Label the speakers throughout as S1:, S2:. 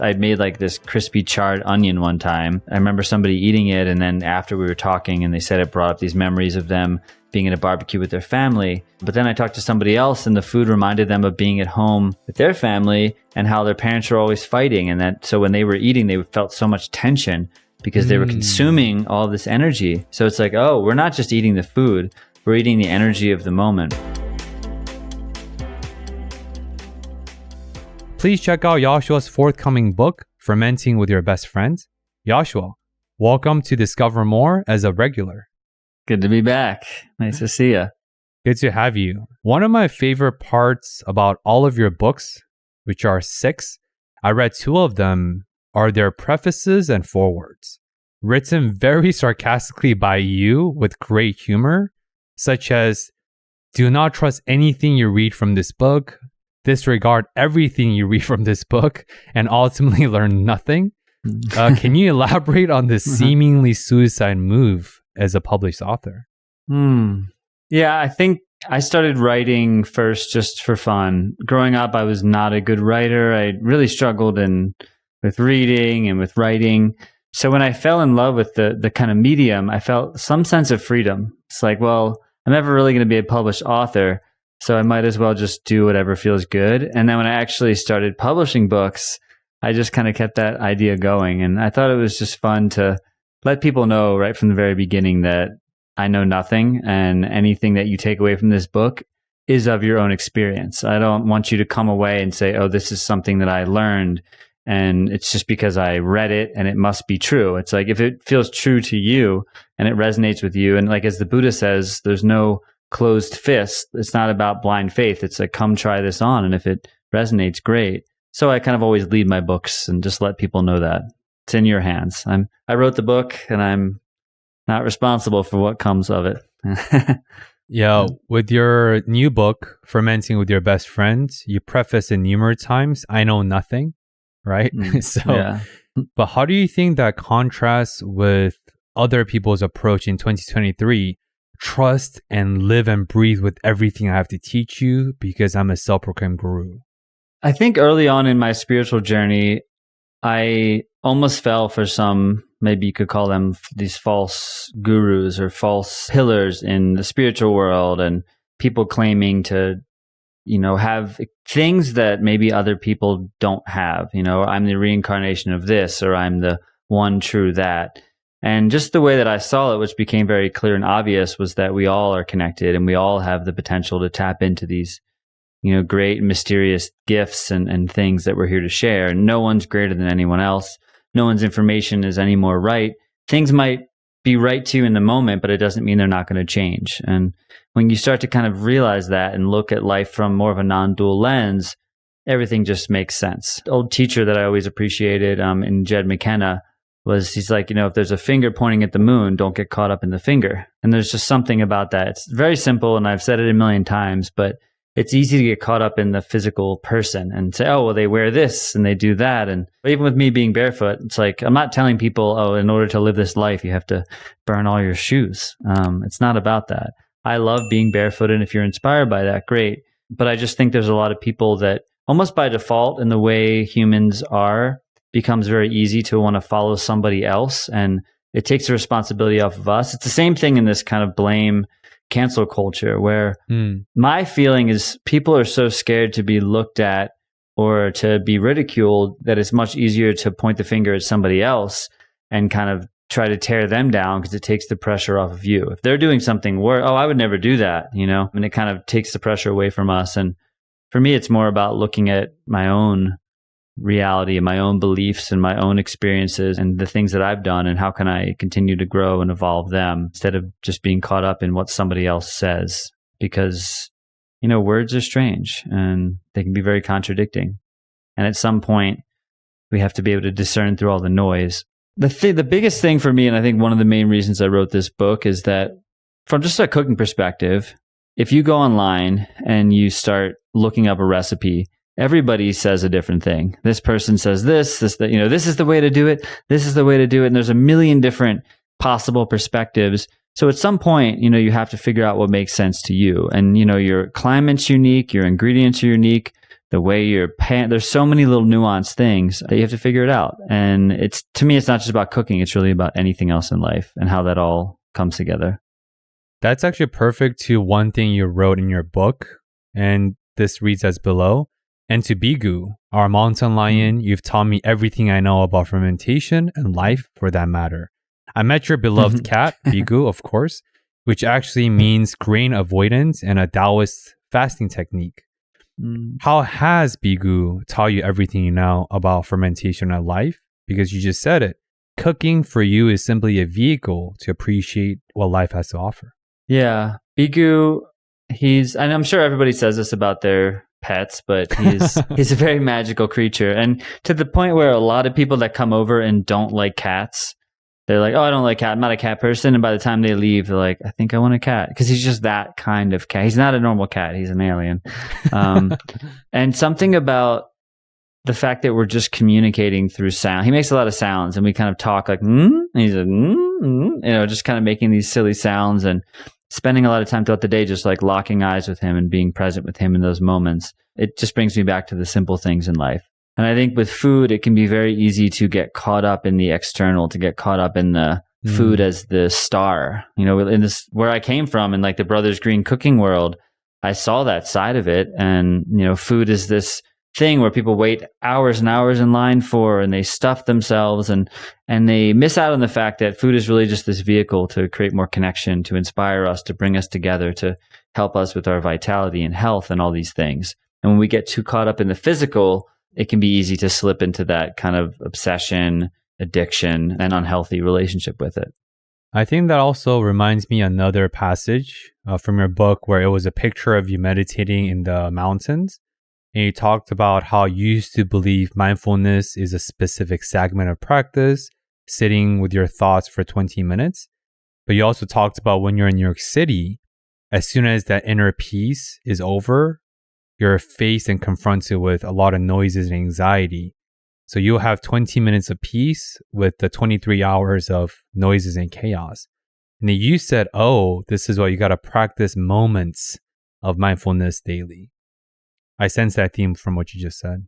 S1: I'd made like this crispy charred onion one time. I remember somebody eating it, and then after we were talking and they said it brought up these memories of them being at a barbecue with their family. But then I talked to somebody else and the food reminded them of being at home with their family and how their parents were always fighting. And that so when they were eating, they felt so much tension because they were consuming all this energy. So it's like, oh, we're not just eating the food, we're eating the energy of the moment.
S2: Please check out Yoshua's forthcoming book, Fermenting with Your Best Friend. Yoshua, welcome to Discover More as a regular.
S1: Good to be back. Nice to see you.
S2: Good to have you. One of my favorite parts about all of your books, which are 6, I read 2 of them, are their prefaces and forewords, written very sarcastically by you with great humor, such as, do not trust anything you read from this book, disregard everything you read from this book, and ultimately learn nothing. Can you elaborate on this seemingly suicide move as a published author?
S1: Yeah, I think I started writing first just for fun. Growing up, I was not a good writer. I really struggled with reading and with writing. So when I fell in love with the kind of medium, I felt some sense of freedom. It's like, well, I'm never really going to be a published author, so I might as well just do whatever feels good. And then when I actually started publishing books, I just kind of kept that idea going. And I thought it was just fun to let people know right from the very beginning that I know nothing, and anything that you take away from this book is of your own experience. I don't want you to come away and say, oh, this is something that I learned and it's just because I read it and it must be true. It's like, if it feels true to you and it resonates with you, and like as the Buddha says, there's no closed fist. It's not about blind faith. It's like, come try this on, and if it resonates, great. So I kind of always lead my books and just let people know that it's in your hands. I wrote the book and I'm not responsible for what comes of it.
S2: Yeah, with your new book, Fermenting with Your Best Friend, you preface it numerous times, I know nothing, right? But how do you think that contrasts with other people's approach in 2023? Trust and live and breathe with everything I have to teach you because I'm a self-proclaimed guru.
S1: I think early on in my spiritual journey, I almost fell for some, maybe you could call them these false gurus or false pillars in the spiritual world, and people claiming to, have things that maybe other people don't have. I'm the reincarnation of this, or I'm the one true that. And just the way that I saw it, which became very clear and obvious, was that we all are connected and we all have the potential to tap into these great mysterious gifts and things that we're here to share. And no one's greater than anyone else. No one's information is any more right. Things might be right to you in the moment, but it doesn't mean they're not going to change. And when you start to kind of realize that and look at life from more of a non-dual lens, everything just makes sense. The old teacher that I always appreciated in Jed McKenna he's like, if there's a finger pointing at the moon, don't get caught up in the finger. And there's just something about that. It's very simple, and I've said it a million times, but it's easy to get caught up in the physical person and say, oh, well, they wear this and they do that. And even with me being barefoot, it's like, I'm not telling people, oh, in order to live this life, you have to burn all your shoes. It's not about that. I love being barefoot, and if you're inspired by that, great. But I just think there's a lot of people that almost by default, in the way humans are, becomes very easy to want to follow somebody else, and it takes the responsibility off of us. It's the same thing in this kind of blame cancel culture where my feeling is people are so scared to be looked at or to be ridiculed that it's much easier to point the finger at somebody else and kind of try to tear them down because it takes the pressure off of you. If they're doing something worse, I would never do that, and it kind of takes the pressure away from us. And for me, it's more about looking at my own reality and my own beliefs and my own experiences and the things that I've done, and how can I continue to grow and evolve them instead of just being caught up in what somebody else says. Because, words are strange and they can be very contradicting. And at some point, we have to be able to discern through all the noise. The biggest thing for me, and I think one of the main reasons I wrote this book, is that from just a cooking perspective, if you go online and you start looking up a recipe, everybody says a different thing. This person says this is the way to do it. This is the way to do it. And there's a million different possible perspectives. So at some point, you have to figure out what makes sense to you. And, your climate's unique, your ingredients are unique, the way your there's so many little nuanced things that you have to figure it out. And to me, it's not just about cooking. It's really about anything else in life and how that all comes together.
S2: That's actually perfect to one thing you wrote in your book. And this reads as below. And to Bigu, our mountain lion, you've taught me everything I know about fermentation and life for that matter. I met your beloved cat, Bigu, of course, which actually means grain avoidance and a Taoist fasting technique. How has Bigu taught you everything you know about fermentation and life? Because you just said it. Cooking for you is simply a vehicle to appreciate what life has to offer.
S1: Yeah. Bigu, and I'm sure everybody says this about their pets, but he's a very magical creature. And to the point where a lot of people that come over and don't like cats, they're like, oh, I don't like cat. I'm not a cat person. And by the time they leave, they're like, I think I want a cat. Because he's just that kind of cat. He's not a normal cat. He's an alien. And something about the fact that we're just communicating through sound. He makes a lot of sounds and we kind of talk like, and he's like, just kind of making these silly sounds and spending a lot of time throughout the day just like locking eyes with him and being present with him in those moments. It just brings me back to the simple things in life. And I think with food, it can be very easy to get caught up in the external, to get caught up in the food as the star. In this, where I came from in like the Brothers Green cooking world, I saw that side of it. And, food is this thing where people wait hours and hours in line for, and they stuff themselves and they miss out on the fact that food is really just this vehicle to create more connection, to inspire us, to bring us together, to help us with our vitality and health and all these things. And when we get too caught up in the physical, it can be easy to slip into that kind of obsession, addiction, and unhealthy relationship with it.
S2: I think that also reminds me another passage from your book where it was a picture of you meditating in the mountains. And you talked about how you used to believe mindfulness is a specific segment of practice, sitting with your thoughts for 20 minutes. But you also talked about when you're in New York City, as soon as that inner peace is over, you're faced and confronted with a lot of noises and anxiety. So you'll have 20 minutes of peace with the 23 hours of noises and chaos. And then you said, this is why you got to practice moments of mindfulness daily. I sense that theme from what you just said.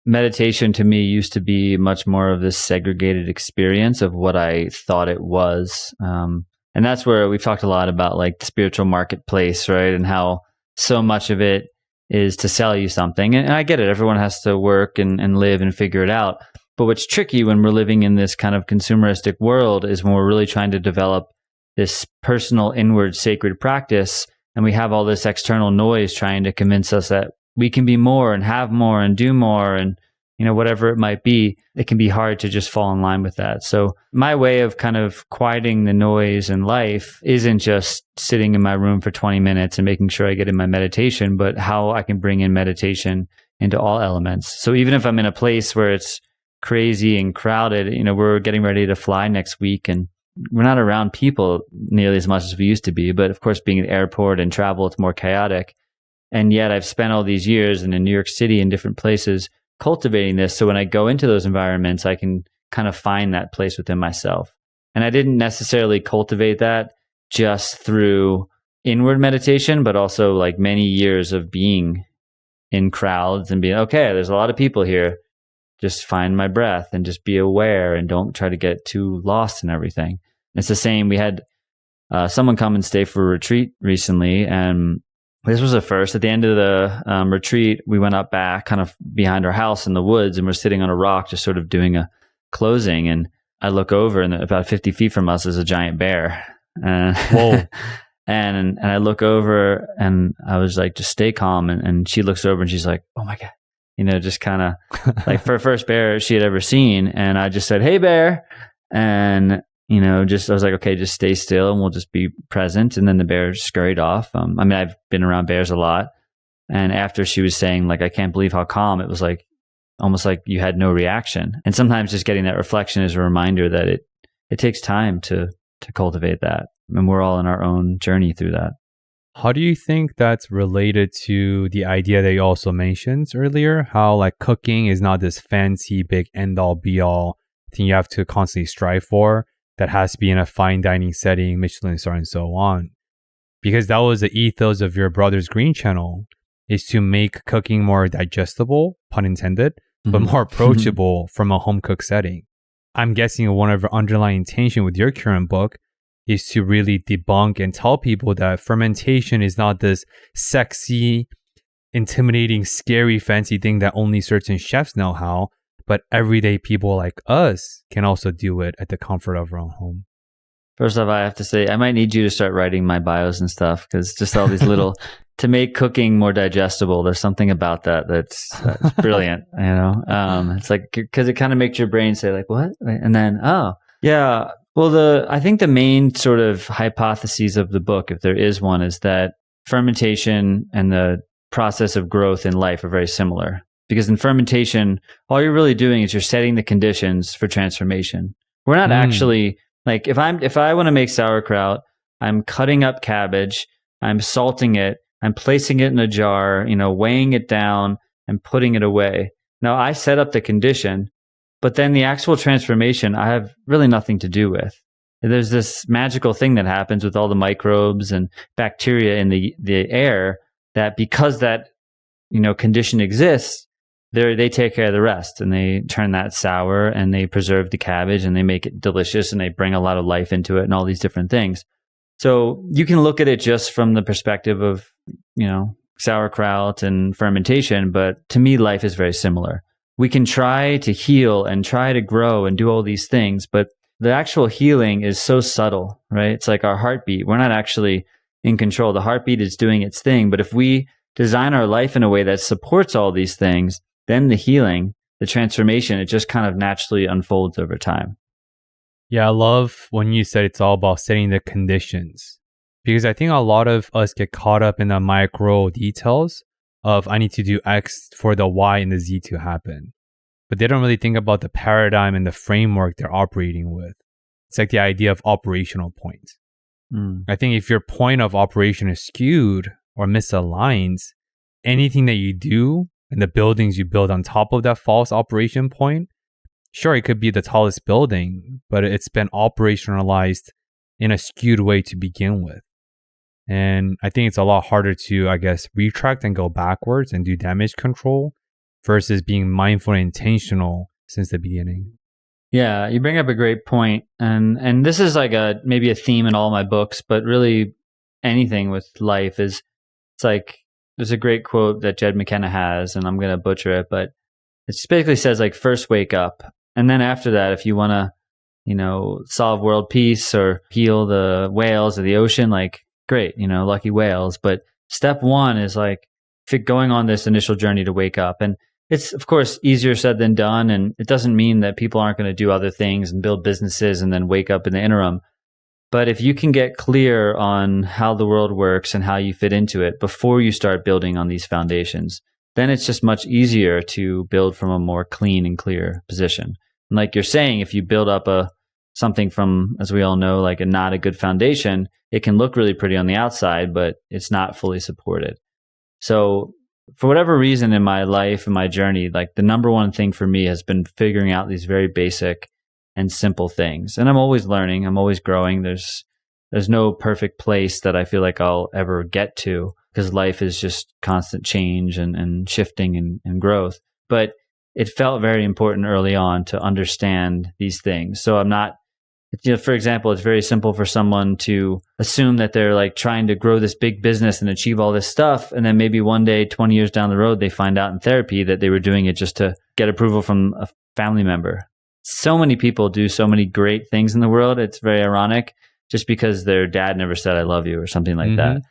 S1: Meditation to me used to be much more of this segregated experience of what I thought it was. And that's where we've talked a lot about like the spiritual marketplace, right? And how so much of it is to sell you something. And I get it. Everyone has to work and live and figure it out. But what's tricky when we're living in this kind of consumeristic world is when we're really trying to develop this personal inward sacred practice. And we have all this external noise trying to convince us that we can be more and have more and do more and, whatever it might be. It can be hard to just fall in line with that. So my way of kind of quieting the noise in life isn't just sitting in my room for 20 minutes and making sure I get in my meditation, but how I can bring in meditation into all elements. So even if I'm in a place where it's crazy and crowded, we're getting ready to fly next week and we're not around people nearly as much as we used to be. But of course, being at the airport and travel, it's more chaotic. And yet I've spent all these years in New York City and different places cultivating this. So when I go into those environments, I can kind of find that place within myself. And I didn't necessarily cultivate that just through inward meditation, but also like many years of being in crowds and being, okay, there's a lot of people here. Just find my breath and just be aware and don't try to get too lost in everything. It's the same. We had someone come and stay for a retreat recently, and this was a first. At the end of the retreat, we went up back kind of behind our house in the woods, and we're sitting on a rock just sort of doing a closing. And I look over, and about 50 feet from us is a giant bear.
S2: Whoa.
S1: and I look over, and I was like, just stay calm. And she looks over, and she's like, oh my God. Just kind of like for first bear she had ever seen. And I just said, hey, bear. And, I was like, okay, just stay still and we'll just be present. And then the bear scurried off. I've been around bears a lot. And after she was saying, like, I can't believe how calm, it was like almost like you had no reaction. And sometimes just getting that reflection is a reminder that it takes time to cultivate that. And we're all in our own journey through that.
S2: How do you think that's related to the idea that you also mentioned earlier? How like cooking is not this fancy, big end-all be-all thing you have to constantly strive for that has to be in a fine dining setting, Michelin star and so on. Because that was the ethos of your Brothers Green channel. is to make cooking more digestible, pun intended, but
S1: Mhm.
S2: more approachable from a home cook setting. I'm guessing one of your underlying intention with your current book is to really debunk and tell people that fermentation is not this sexy, intimidating, scary, fancy thing that only certain chefs know how, but everyday people like us can also do it at the comfort of our own home.
S1: First off, I have to say, I might need you to start writing my bios and stuff, because just all these little, to make cooking more digestible, there's something about that's brilliant, you know? It's like, because it kind of makes your brain say like, what? And then, oh, yeah. Well, I think the main sort of hypotheses of the book, if there is one, is that fermentation and the process of growth in life are very similar. Because in fermentation, all you're really doing is you're setting the conditions for transformation. We're not actually... Like if I want to make sauerkraut, I'm cutting up cabbage, I'm salting it, I'm placing it in a jar, weighing it down and putting it away. Now I set up the condition, but then the actual transformation I have really nothing to do with. There's this magical thing that happens with all the microbes and bacteria in the air that because that, condition exists, they take care of the rest, and they turn that sour and they preserve the cabbage and they make it delicious and they bring a lot of life into it and all these different things. So you can look at it just from the perspective of, sauerkraut and fermentation, but to me, life is very similar. We can try to heal and try to grow and do all these things, but the actual healing is so subtle, right? It's like our heartbeat. We're not actually in control. The heartbeat is doing its thing, but if we design our life in a way that supports all these things, then the healing, the transformation, it just kind of naturally unfolds over time.
S2: Yeah, I love when you said it's all about setting the conditions, because I think a lot of us get caught up in the micro details of I need to do X for the Y and the Z to happen. But they don't really think about the paradigm and the framework they're operating with. It's like the idea of operational point. I think if your point of operation is skewed or misaligns, anything that you do and the buildings you build on top of that false operation point, sure, it could be the tallest building, but it's been operationalized in a skewed way to begin with. And I think it's a lot harder to, retract and go backwards and do damage control versus being mindful and intentional since the beginning.
S1: Yeah, you bring up a great point. And this is like maybe a theme in all my books, but really anything with life is, it's like, there's a great quote that Jed McKenna has, and I'm going to butcher it, but it basically says like, first wake up. And then after that, if you want to, solve world peace or heal the whales of the ocean, like great, lucky whales. But step one is like going on this initial journey to wake up. And it's of course easier said than done. And it doesn't mean that people aren't going to do other things and build businesses and then wake up in the interim. But if you can get clear on how the world works and how you fit into it before you start building on these foundations, then it's just much easier to build from a more clean and clear position. And like you're saying, if you build up something from, as we all know, like not a good foundation, it can look really pretty on the outside, but it's not fully supported. So for whatever reason in my life and my journey, like the number one thing for me has been figuring out these very basic and simple things. And I'm always learning. I'm always growing. There's no perfect place that I feel like I'll ever get to, because life is just constant change and shifting and growth. But it felt very important early on to understand these things. So I'm not, for example, it's very simple for someone to assume that they're like trying to grow this big business and achieve all this stuff. And then maybe one day, 20 years down the road, they find out in therapy that they were doing it just to get approval from a family member. So many people do so many great things in the world. It's very ironic, just because their dad never said, I love you or something like that.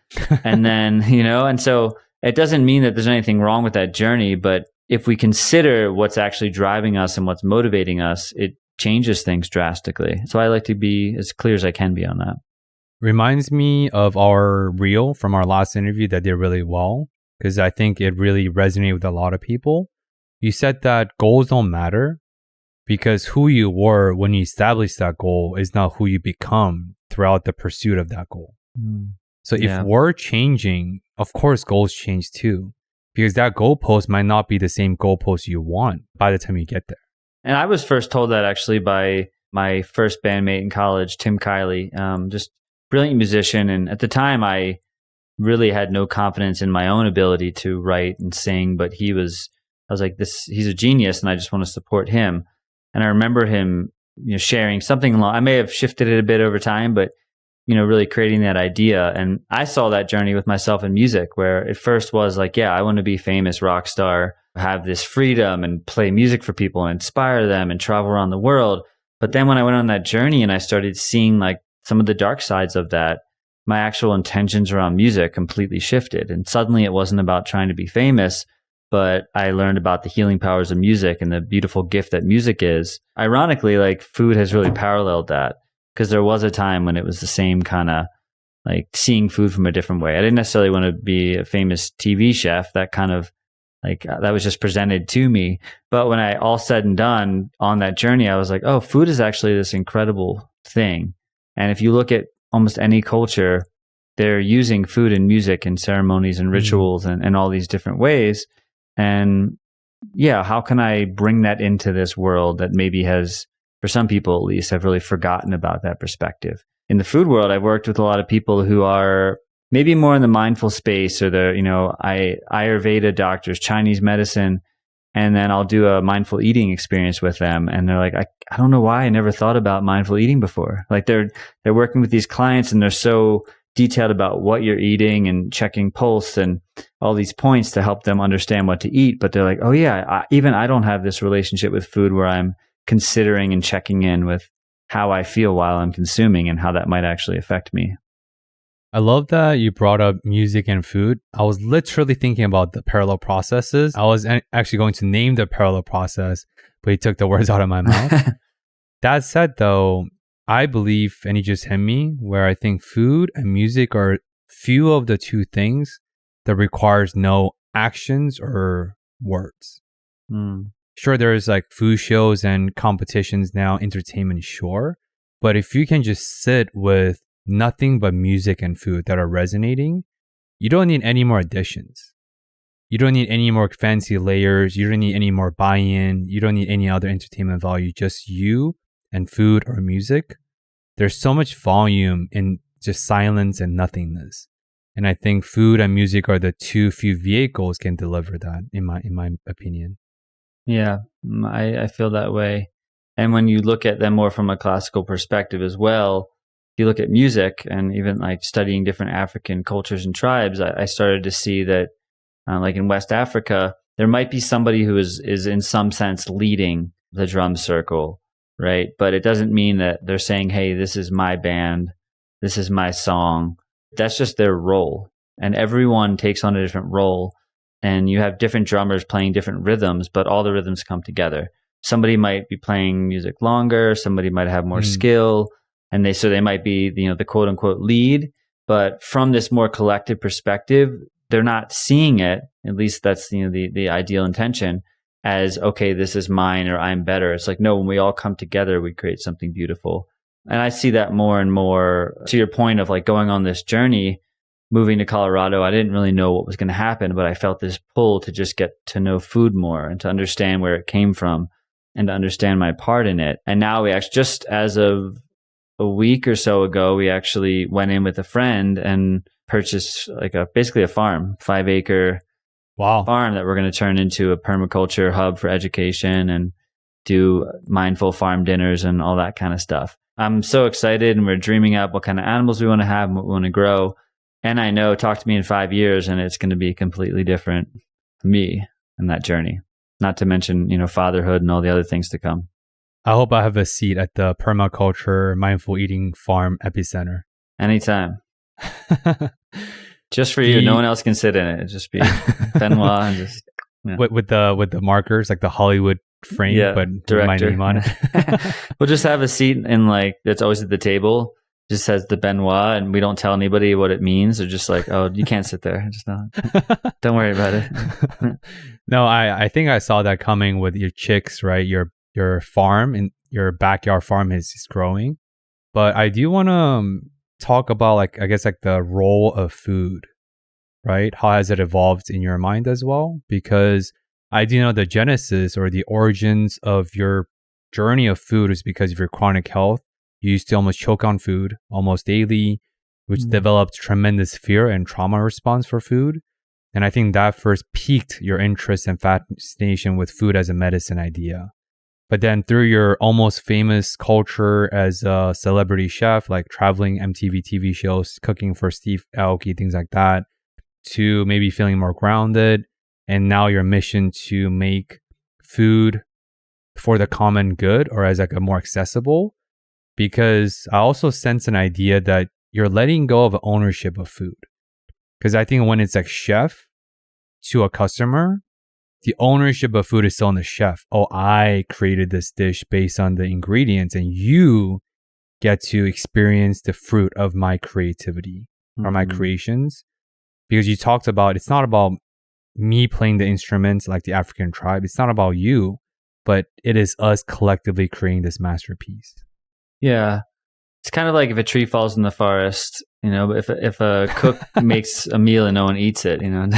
S1: And then, and so it doesn't mean that there's anything wrong with that journey. But if we consider what's actually driving us and what's motivating us, it changes things drastically. So I like to be as clear as I can be on that.
S2: Reminds me of our reel from our last interview that did really well, because I think it really resonated with a lot of people. You said that goals don't matter, because who you were when you established that goal is not who you become throughout the pursuit of that goal. So if we're changing, of course, goals change too, because that goalpost might not be the same goalpost you want by the time you get there.
S1: And I was first told that actually by my first bandmate in college, Tim Kiley, just brilliant musician. And at the time, I really had no confidence in my own ability to write and sing, but I was like, he's a genius and I just want to support him. And I remember him, sharing something along, I may have shifted it a bit over time, but, really creating that idea. And I saw that journey with myself in music, where it first was like, yeah, I want to be famous rock star, have this freedom and play music for people and inspire them and travel around the world. But then when I went on that journey and I started seeing like some of the dark sides of that, my actual intentions around music completely shifted. And suddenly it wasn't about trying to be famous, but I learned about the healing powers of music and the beautiful gift that music is. Ironically, like food has really paralleled that, because there was a time when it was the same kind of like seeing food from a different way. I didn't necessarily want to be a famous TV chef. That kind of like, that was just presented to me. But when I all said and done on that journey, I was like, oh, food is actually this incredible thing. And if you look at almost any culture, they're using food and music and ceremonies and rituals and all these different ways. And yeah, how can I bring that into this world that maybe has, for some people at least, have really forgotten about that perspective? In the food world, I've worked with a lot of people who are maybe more in the mindful space, or the, Ayurveda doctors, Chinese medicine, and then I'll do a mindful eating experience with them. And they're like, I don't know why I never thought about mindful eating before. Like they're working with these clients and they're so detailed about what you're eating and checking pulse and all these points to help them understand what to eat. But they're like, oh yeah, I don't have this relationship with food where I'm considering and checking in with how I feel while I'm consuming and how that might actually affect me.
S2: I love that you brought up music and food. I was literally thinking about the parallel processes. I was actually going to name the parallel process, but you took the words out of my mouth. That said, though, I believe, and you just hit me, where I think food and music are few of the two things that requires no actions or words. Sure, there's like food shows and competitions now, entertainment, sure. But if you can just sit with nothing but music and food that are resonating, you don't need any more additions. You don't need any more fancy layers. You don't need any more buy-in. You don't need any other entertainment value. Just you and food or music. There's so much volume in just silence and nothingness. And I think food and music are the few vehicles can deliver that, in my opinion.
S1: Yeah, I feel that way. And when you look at them more from a classical perspective as well, if you look at music and even like studying different African cultures and tribes, I started to see that like in West Africa, there might be somebody who is in some sense leading the drum circle, right? But it doesn't mean that they're saying, hey, this is my band, this is my song. That's just their role. And everyone takes on a different role. And you have different drummers playing different rhythms, but all the rhythms come together. Somebody might be playing music longer, somebody might have more skill, and they might be the quote unquote lead. But from this more collective perspective, they're not seeing it, at least that's the ideal intention, as okay, this is mine or I'm better. It's like, no, when we all come together, we create something beautiful. And I see that more and more. To your point of like going on this journey, moving to Colorado, I didn't really know what was going to happen, but I felt this pull to just get to know food more and to understand where it came from and to understand my part in it. And now we actually, just as of a week or so ago, we actually went in with a friend and purchased like basically a farm, 5-acre farm that we're going to turn into a permaculture hub for education and do mindful farm dinners and all that kind of stuff. I'm so excited, and we're dreaming up what kind of animals we want to have and what we want to grow. And I know, talk to me in 5 years and it's going to be completely different me in that journey. Not to mention, fatherhood and all the other things to come.
S2: I hope I have a seat at the permaculture mindful eating farm epicenter.
S1: Anytime. Just for you. No one else can sit in it. It'd just be Benoit and just
S2: with the markers, like the Hollywood frame, but
S1: director.
S2: My name on it.
S1: We'll just have a seat in that's always at the table. Just says the Benoit, and we don't tell anybody what it means. They're just like, oh, you can't sit there. Just not. Don't worry about it.
S2: No, I think I saw that coming with your chicks, right? Your farm and your backyard farm is growing. But I do want to talk about the role of food, right? How has it evolved in your mind as well? Because I do know the genesis or the origins of your journey of food is because of your chronic health. You used to almost choke on food almost daily. which developed tremendous fear and trauma response for food. And I think that first piqued your interest and fascination with food as a medicine idea. But then through your almost famous culture as a celebrity chef, like traveling MTV TV shows, cooking for Steve Aoki, things like that, to maybe feeling more grounded, and now your mission to make food for the common good or as like a more accessible, because I also sense an idea that you're letting go of ownership of food. Because I think when it's like chef to a customer, the ownership of food is still on the chef. Oh, I created this dish based on the ingredients, and you get to experience the fruit of my creativity or my creations. Because you talked about, it's not about me playing the instruments like the African tribe. It's not about you, but it is us collectively creating this masterpiece.
S1: Yeah. It's kind of like if a tree falls in the forest, you know, if a cook makes a meal and no one eats it, you know.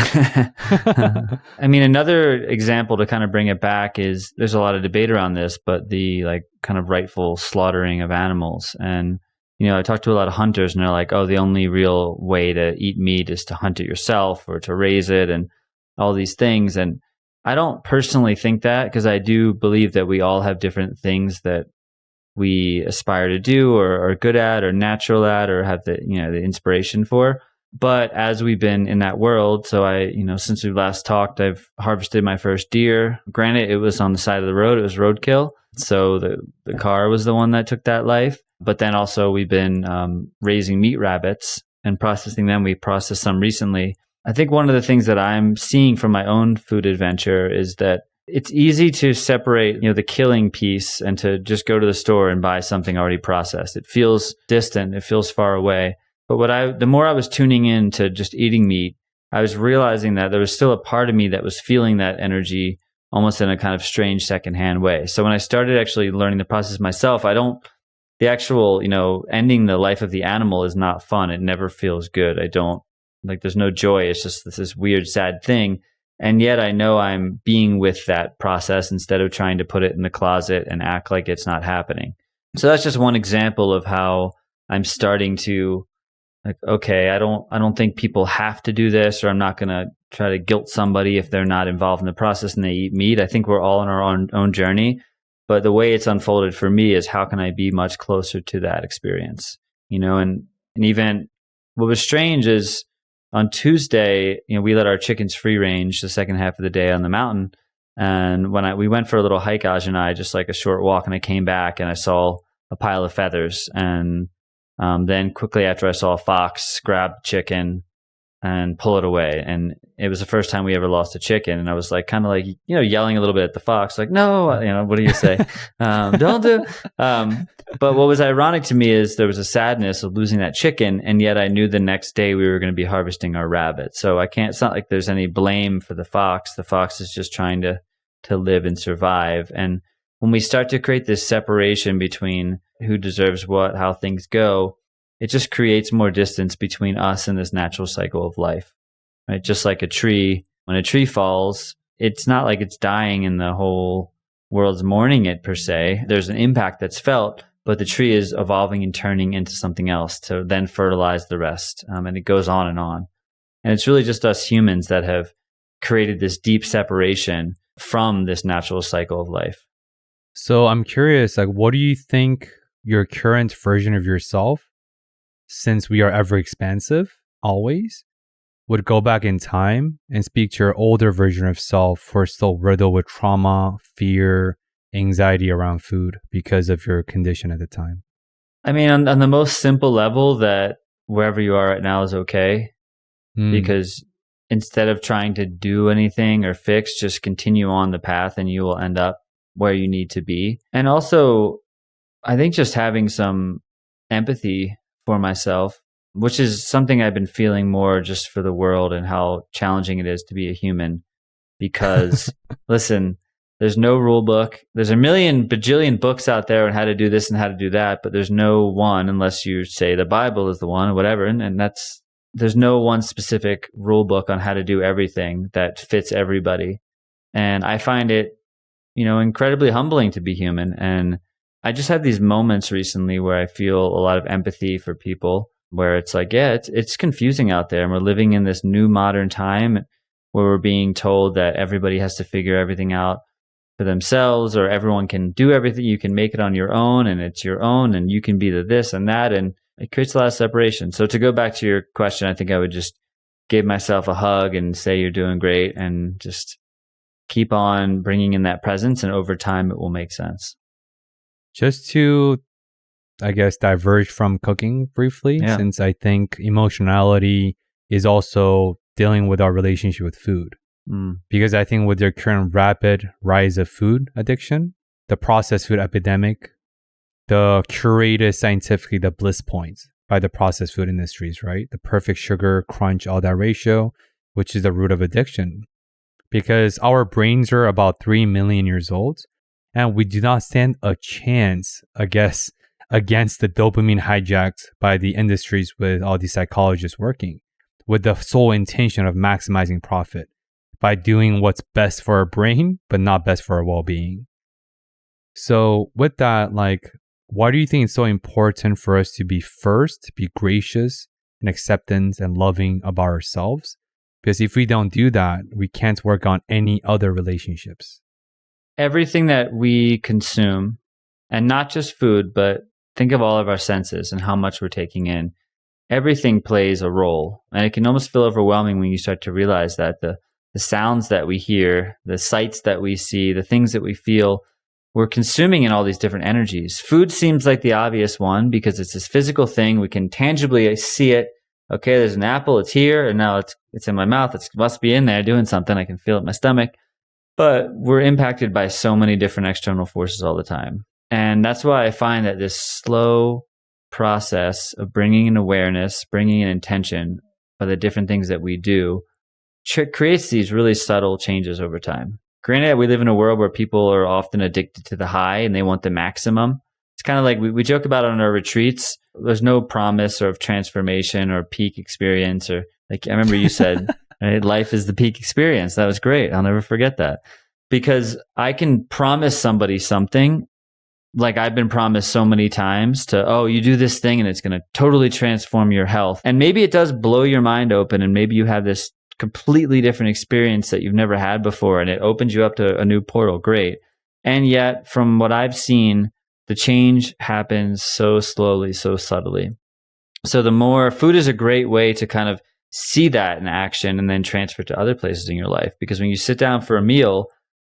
S1: I mean, another example to kind of bring it back is there's a lot of debate around this, but the like kind of rightful slaughtering of animals. And, you know, I talked to a lot of hunters and they're like, oh, the only real way to eat meat is to hunt it yourself or to raise it and all these things. And I don't personally think that, because I do believe that we all have different things that we aspire to do or are good at or natural at or have the, you know, the inspiration for. But as we've been in that world, so I, you know, since we last talked, I've harvested my first deer. Granted, it was on the side of the road. It was roadkill. So the car was the one that took that life. But then also we've been raising meat rabbits and processing them. We processed some recently. I think one of the things that I'm seeing from my own food adventure is that it's easy to separate, you know, the killing piece and to just go to the store and buy something already processed. It feels distant. It feels far away. But the more I was tuning in to just eating meat, I was realizing that there was still a part of me that was feeling that energy almost in a kind of strange secondhand way. So when I started actually learning the process myself, the actual, you know, ending the life of the animal is not fun. It never feels good. There's no joy. It's just this weird, sad thing. And yet I know I'm being with that process instead of trying to put it in the closet and act like it's not happening. So that's just one example of how I'm starting to like, okay, I don't think people have to do this, or I'm not going to try to guilt somebody if they're not involved in the process and they eat meat. I think we're all on our own journey. But the way it's unfolded for me is how can I be much closer to that experience, you know, and even what was strange is on Tuesday, you know, we let our chickens free range the second half of the day on the mountain. And when we went for a little hike, Aj and I, just like a short walk, and I came back and I saw a pile of feathers. And then quickly after I saw a fox grab the chicken and pull it away. And it was the first time we ever lost a chicken. And I was like, kind of like, you know, yelling a little bit at the fox, like, no, you know, what do you say? Don't do. But what was ironic to me is there was a sadness of losing that chicken. And yet I knew the next day we were going to be harvesting our rabbit. So it's not like there's any blame for the fox. The fox is just trying to live and survive. And when we start to create this separation between who deserves what, how things go, it just creates more distance between us and this natural cycle of life, right? Just like a tree, when a tree falls, it's not like it's dying and the whole world's mourning it per se. There's an impact that's felt, but the tree is evolving and turning into something else to then fertilize the rest. And it goes on. And it's really just us humans that have created this deep separation from this natural cycle of life.
S2: So I'm curious, like, what do you think your current version of yourself, since we are ever expansive, always, would go back in time and speak to your older version of self who are still riddled with trauma, fear, anxiety around food because of your condition at the time?
S1: I mean, on the most simple level, that wherever you are right now is okay. Because instead of trying to do anything or fix, just continue on the path and you will end up where you need to be. And also, I think just having some empathy for myself, which is something I've been feeling more just for the world and how challenging it is to be a human. Because listen, there's no rule book. There's a million bajillion books out there on how to do this and how to do that, but there's no one, unless you say the Bible is the one or whatever. And there's no one specific rule book on how to do everything that fits everybody. And I find it, you know, incredibly humbling to be human. And I just had these moments recently where I feel a lot of empathy for people. where it's like, yeah, it's confusing out there. And we're living in this new modern time where we're being told that everybody has to figure everything out for themselves, or everyone can do everything. You can make it on your own, and it's your own, and you can be the this and that. And it creates a lot of separation. So to go back to your question, I think I would just give myself a hug and say you're doing great, and just keep on bringing in that presence. And over time, it will make sense.
S2: Just to, I guess, diverge from cooking briefly, since I think emotionality is also dealing with our relationship with food. Because I think with their current rapid rise of food addiction, the processed food epidemic, the curated scientifically the bliss points by the processed food industries, right? The perfect sugar, crunch, all that ratio, which is the root of addiction. Because our brains are about 3 million years old, and we do not stand a chance, I guess, against the dopamine hijacked by the industries with all these psychologists working with the sole intention of maximizing profit by doing what's best for our brain, but not best for our well-being. So with that, like, why do you think it's so important for us to be first, be gracious and acceptance and loving about ourselves? Because if we don't do that, we can't work on any other relationships.
S1: Everything that we consume, and not just food, but think of all of our senses and how much we're taking in. Everything plays a role. And it can almost feel overwhelming when you start to realize that the sounds that we hear, the sights that we see, the things that we feel, we're consuming in all these different energies. Food seems like the obvious one because it's this physical thing. We can tangibly see it. Okay, there's an apple, it's here, and now it's in my mouth. It must be in there doing something. I can feel it in my stomach. But we're impacted by so many different external forces all the time. And that's why I find that this slow process of bringing in awareness, bringing in intention by the different things that we do, creates these really subtle changes over time. Granted, we live in a world where people are often addicted to the high and they want the maximum. It's kind of like we joke about it on our retreats. There's no promise of transformation or peak experience, or like I remember you said, right, life is the peak experience. That was great. I'll never forget that. Because I can promise somebody something, like I've been promised so many times you do this thing and it's going to totally transform your health. And maybe it does blow your mind open, and maybe you have this completely different experience that you've never had before, and it opens you up to a new portal. Great. And yet, from what I've seen, the change happens so slowly, so subtly. So the more food is a great way to kind of see that in action and then transfer it to other places in your life. Because when you sit down for a meal,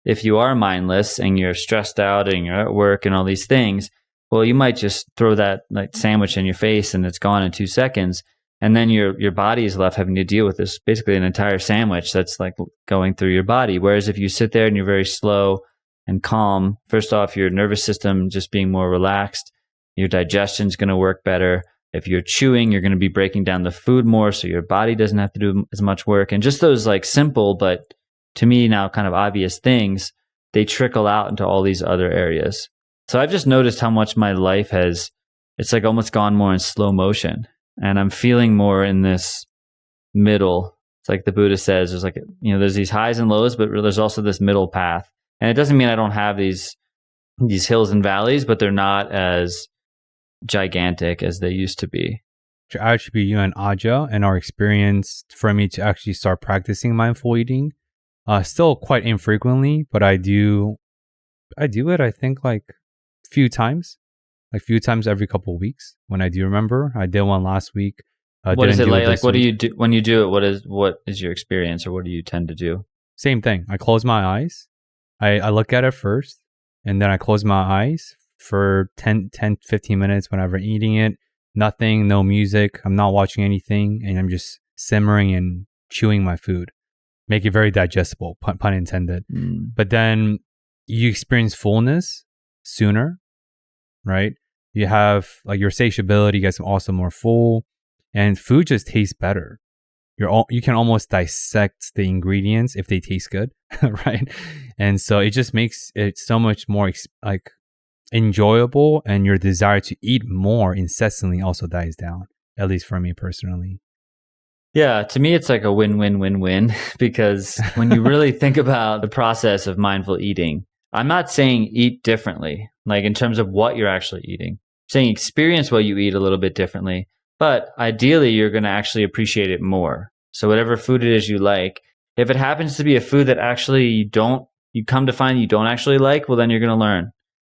S1: if you are mindless and you're stressed out and you're at work and all these things, well, you might just throw that like sandwich in your face and it's gone in 2 seconds. And then your body is left having to deal with this, basically an entire sandwich that's like going through your body. Whereas if you sit there and you're very slow and calm, first off, your nervous system just being more relaxed, your digestion's going to work better. If you're chewing, you're going to be breaking down the food more, so your body doesn't have to do as much work. And just those like simple, but to me now kind of obvious things, they trickle out into all these other areas. So I've just noticed how much my life it's like almost gone more in slow motion. And I'm feeling more in this middle. It's like the Buddha says, there's like, there's these highs and lows, but there's also this middle path. And it doesn't mean I don't have these hills and valleys, but they're not as gigantic as they used to be.
S2: I attribute you and Aja and our experience for me to actually start practicing mindful eating. Still quite infrequently, but I do it, I think, like a few times every couple of weeks when I do remember. I did one last week.
S1: What is it like? Like, what do you do when you do it? What is your experience, or what do you tend to do?
S2: Same thing. I close my eyes. I look at it first, and then I close my eyes for 10, 15 minutes whenever I'm eating it. Nothing, no music. I'm not watching anything, and I'm just simmering and chewing my food. Make it very digestible, pun intended. But then you experience fullness sooner, right? You have like your satiability gets also more full, and food just tastes better. You can almost dissect the ingredients if they taste good, right? And so it just makes it so much more like enjoyable, and your desire to eat more incessantly also dies down, at least for me personally.
S1: Yeah, to me, it's like a win-win-win-win, because when you really think about the process of mindful eating, I'm not saying eat differently, like in terms of what you're actually eating. I'm saying experience what you eat a little bit differently, But ideally, you're going to actually appreciate it more. So whatever food it is you like, if it happens to be a food that actually you come to find you don't actually like, well, then you're going to learn.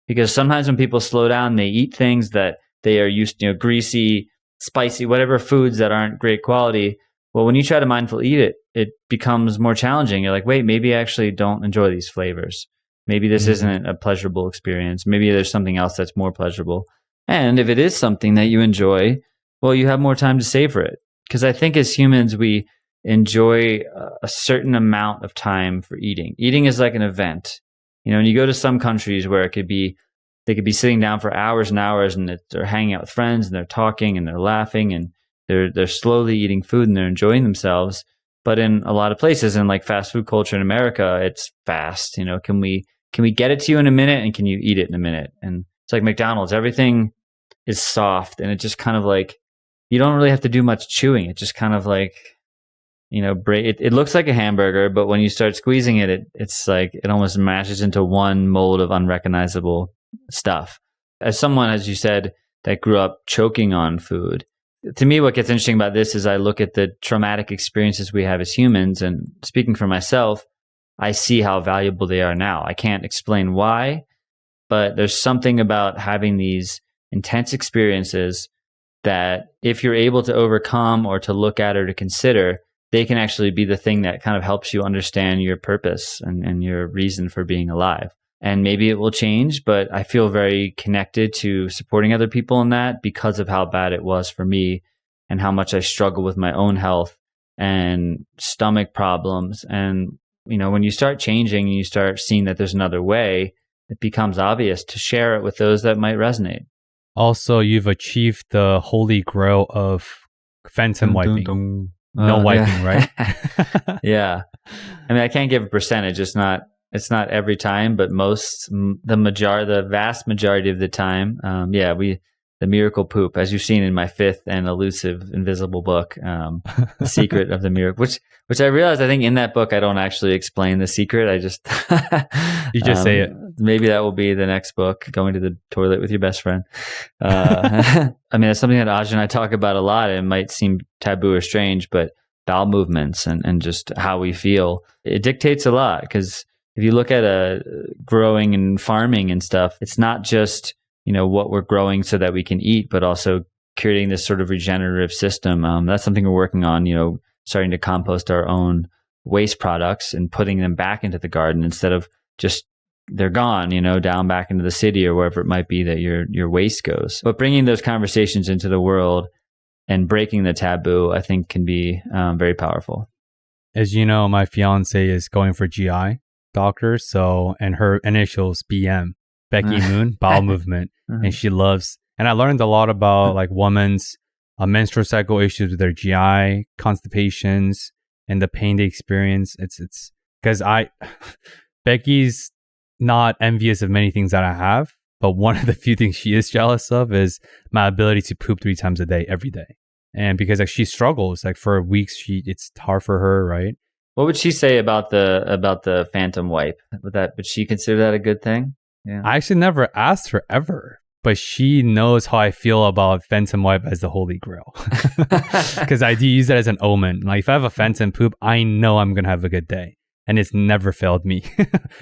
S1: Because sometimes when people slow down, they eat things that they are used to, greasy, spicy, whatever foods that aren't great quality. Well, when you try to mindful eat it, it becomes more challenging. You're like, wait, maybe I actually don't enjoy these flavors. Maybe this isn't a pleasurable experience. Maybe there's something else that's more pleasurable. And if it is something that you enjoy, well, you have more time to savor it. Because I think as humans, we enjoy a certain amount of time for eating. Eating is like an event. When you go to some countries where they could be sitting down for hours and hours, and they're hanging out with friends, and they're talking, and they're laughing, and they're slowly eating food, and they're enjoying themselves. But in a lot of places, in like fast food culture in America, it's fast. Can we get it to you in a minute, and can you eat it in a minute? And it's like McDonald's. Everything is soft, and it just kind of like, you don't really have to do much chewing. It just kind of like, it looks like a hamburger, but when you start squeezing it, it's like it almost mashes into one mold of unrecognizable stuff. As someone, as you said, that grew up choking on food, to me, what gets interesting about this is I look at the traumatic experiences we have as humans, and speaking for myself, I see how valuable they are now. I can't explain why, but there's something about having these intense experiences that if you're able to overcome or to look at or to consider, they can actually be the thing that kind of helps you understand your purpose and your reason for being alive. And maybe it will change, but I feel very connected to supporting other people in that because of how bad it was for me and how much I struggle with my own health and stomach problems. And, when you start changing and you start seeing that there's another way, it becomes obvious to share it with those that might resonate.
S2: Also, you've achieved the holy grail of phantom wiping. No wiping, right?
S1: Yeah. I mean, I can't give a percentage. It's not every time, but the vast majority of the time, the miracle poop, as you've seen in my 5th and elusive invisible book, The Secret of the Miracle, which I realized, I think in that book, I don't actually explain the secret. I just,
S2: you just say it.
S1: Maybe that will be the next book, going to the toilet with your best friend. I mean, that's something that Aj and I talk about a lot. It might seem taboo or strange, but bowel movements and just how we feel, it dictates a lot. Because if you look at growing and farming and stuff, it's not just, what we're growing so that we can eat, but also creating this sort of regenerative system. That's something we're working on, starting to compost our own waste products and putting them back into the garden instead of just they're gone, down back into the city or wherever it might be that your waste goes. But bringing those conversations into the world and breaking the taboo, I think can be very powerful.
S2: As you know, my fiance is going for GI doctor, and her initials BM, Becky Moon, bowel movement, and she loves. And I learned a lot about like women's menstrual cycle issues with their GI, constipations, and the pain they experience. It's because Becky's not envious of many things that I have, but one of the few things she is jealous of is my ability to poop 3 times a day, every day. And because like she struggles, like for weeks, it's hard for her, right?
S1: What would she say about the phantom wipe? Would she consider that a good thing? Yeah.
S2: I actually never asked her ever, but she knows how I feel about phantom wipe as the holy grail. Because I do use that as an omen. Like if I have a phantom poop, I know I'm gonna have a good day, and it's never failed me.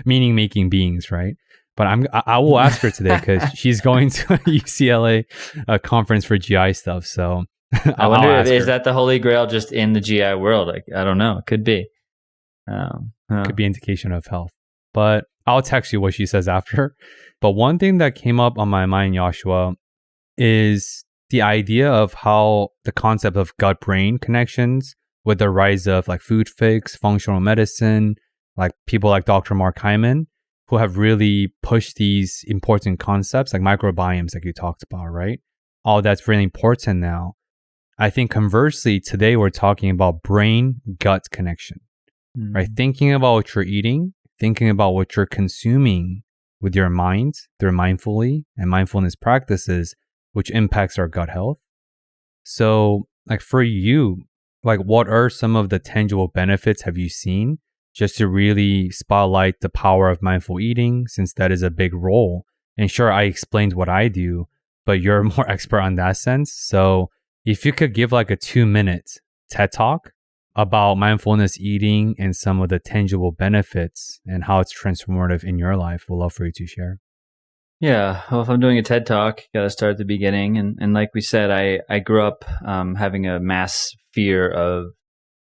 S2: Meaning making beings, right? But I will ask her today because she's going to a UCLA conference for GI stuff. So
S1: I wonder is that the holy grail just in the GI world? Like, I don't know. It could be.
S2: Could be indication of health. But I'll text you what she says after. But one thing that came up on my mind, Yoshua, is the idea of how the concept of gut-brain connections with the rise of like food fix, functional medicine, like people like Dr. Mark Hyman, who have really pushed these important concepts like microbiomes, like you talked about, right? All that's really important now. I think conversely, today we're talking about brain-gut connection, right? Thinking about what you're eating, thinking about what you're consuming with your mind through mindfully and mindfulness practices, which impacts our gut health. So like for you, like what are some of the tangible benefits have you seen just to really spotlight the power of mindful eating, since that is a big role? And sure, I explained what I do, but you're more expert on that sense. So If you could give like a 2-minute TED Talk about mindfulness eating and some of the tangible benefits and how it's transformative in your life, we'd love for you to share.
S1: Yeah, well, if I'm doing a TED Talk, got to start at the beginning. And like we said, I grew up having a mass fear of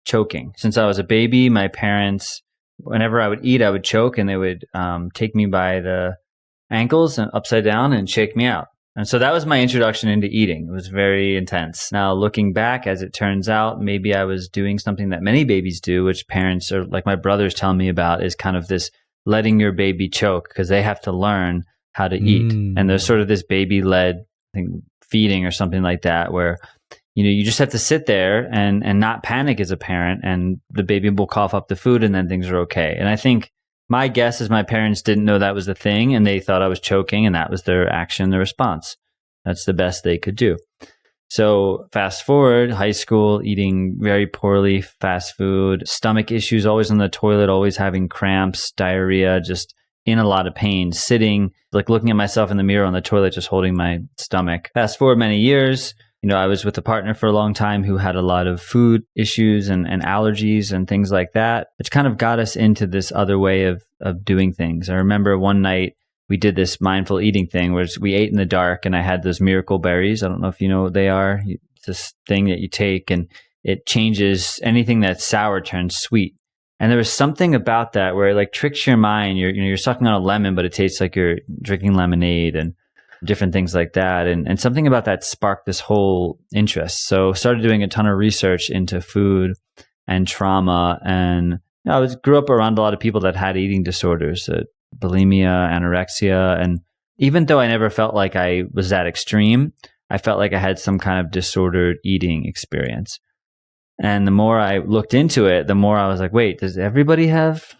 S1: choking. Since I was a baby, my parents, whenever I would eat, I would choke, and they would take me by the ankles and upside down and shake me out. And so that was my introduction into eating. It was very intense. Now, looking back, as it turns out, maybe I was doing something that many babies do, which parents, or like my brothers tell me about, is kind of this letting your baby choke, because they have to learn how to eat. And there's sort of this baby-led, I think, feeding or something like that, where you just have to sit there and not panic as a parent, and the baby will cough up the food, and then things are okay. And I think my guess is my parents didn't know that was the thing, and they thought I was choking, and that was their action, their response. That's the best they could do. So fast forward, high school, eating very poorly, fast food, stomach issues, always on the toilet, always having cramps, diarrhea, just in a lot of pain, sitting, like looking at myself in the mirror on the toilet, just holding my stomach. Fast forward many years, I was with a partner for a long time who had a lot of food issues and allergies and things like that, which kind of got us into this other way of doing things. I remember one night we did this mindful eating thing where we ate in the dark, and I had those miracle berries. I don't know if you know what they are. It's this thing that you take and it changes anything that's sour turns sweet. And there was something about that where it like tricks your mind. You're sucking on a lemon, but it tastes like you're drinking lemonade and different things like that. And something about that sparked this whole interest. So started doing a ton of research into food and trauma. And grew up around a lot of people that had eating disorders, bulimia, anorexia. And even though I never felt like I was that extreme, I felt like I had some kind of disordered eating experience. And the more I looked into it, the more I was like, wait, does everybody have,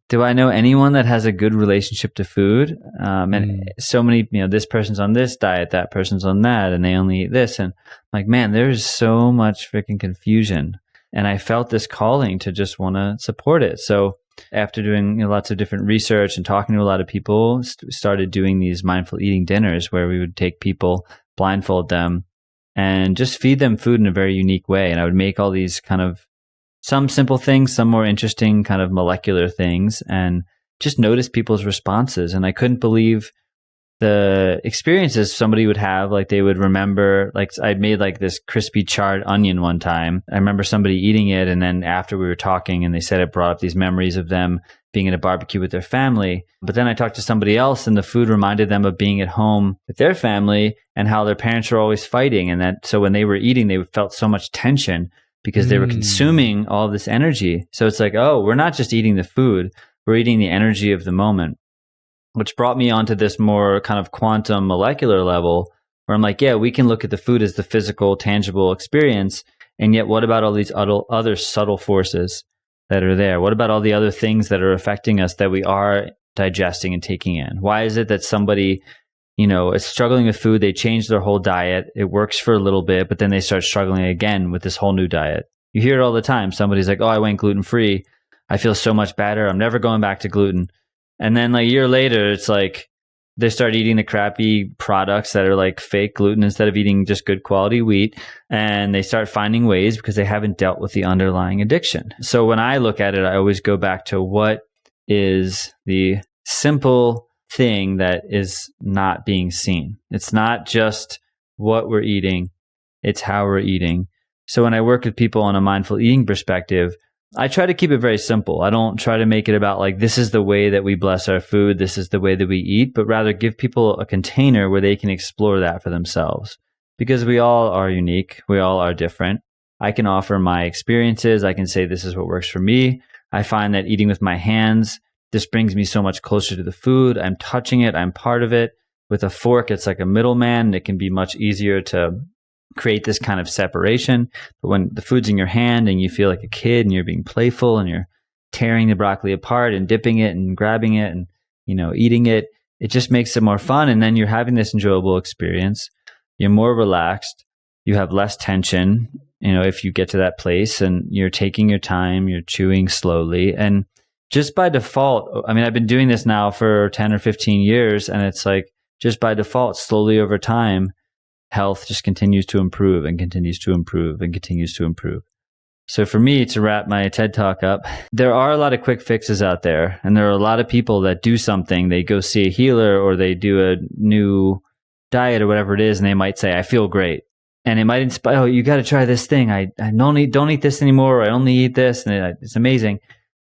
S1: do I know anyone that has a good relationship to food? And so many, this person's on this diet, that person's on that, and they only eat this. And I'm like, man, there's so much freaking confusion. And I felt this calling to just want to support it. So after doing lots of different research and talking to a lot of people, started doing these mindful eating dinners where we would take people, blindfold them, and just feed them food in a very unique way. And I would make all these kind of some simple things, some more interesting kind of molecular things, and just notice people's responses. And I couldn't believe the experiences somebody would have. Like they would remember, like I'd made like this crispy charred onion one time. I remember somebody eating it, and then after we were talking, and they said it brought up these memories of them being at a barbecue with their family. But then I talked to somebody else, and the food reminded them of being at home with their family and how their parents were always fighting. And that, so when they were eating, they felt so much tension because they were consuming all of this energy. So it's like, oh, we're not just eating the food, we're eating the energy of the moment, which brought me onto this more kind of quantum molecular level where I'm like, yeah, we can look at the food as the physical, tangible experience. And yet, what about all these other subtle forces that are there? What about all the other things that are affecting us that we are digesting and taking in? Why is it that somebody, is struggling with food, they change their whole diet, it works for a little bit, but then they start struggling again with this whole new diet? You hear it all the time. Somebody's like, oh, I went gluten-free. I feel so much better. I'm never going back to gluten. And then like a year later, it's like they start eating the crappy products that are like fake gluten instead of eating just good quality wheat. And they start finding ways because they haven't dealt with the underlying addiction. So when I look at it, I always go back to what is the simple thing that is not being seen. It's not just what we're eating, it's how we're eating. So when I work with people on a mindful eating perspective, I try to keep it very simple. I don't try to make it about like, this is the way that we bless our food, this is the way that we eat, but rather give people a container where they can explore that for themselves. Because we all are unique, we all are different. I can offer my experiences, I can say this is what works for me. I find that eating with my hands, this brings me so much closer to the food. I'm touching it, I'm part of it. With a fork, it's like a middleman, and it can be much easier to create this kind of separation. But when the food's in your hand and you feel like a kid and you're being playful and you're tearing the broccoli apart and dipping it and grabbing it and, eating it, it just makes it more fun. And then you're having this enjoyable experience. You're more relaxed. You have less tension, if you get to that place, and you're taking your time, you're chewing slowly. And just by default, I've been doing this now for 10 or 15 years, and it's like just by default, slowly over time, health just continues to improve and continues to improve and continues to improve. So for me, to wrap my TED Talk up, there are a lot of quick fixes out there. And there are a lot of people that do something. They go see a healer or they do a new diet or whatever it is. And they might say, I feel great. And it might inspire, oh, you got to try this thing. I don't eat this anymore. Or I only eat this. And it's amazing.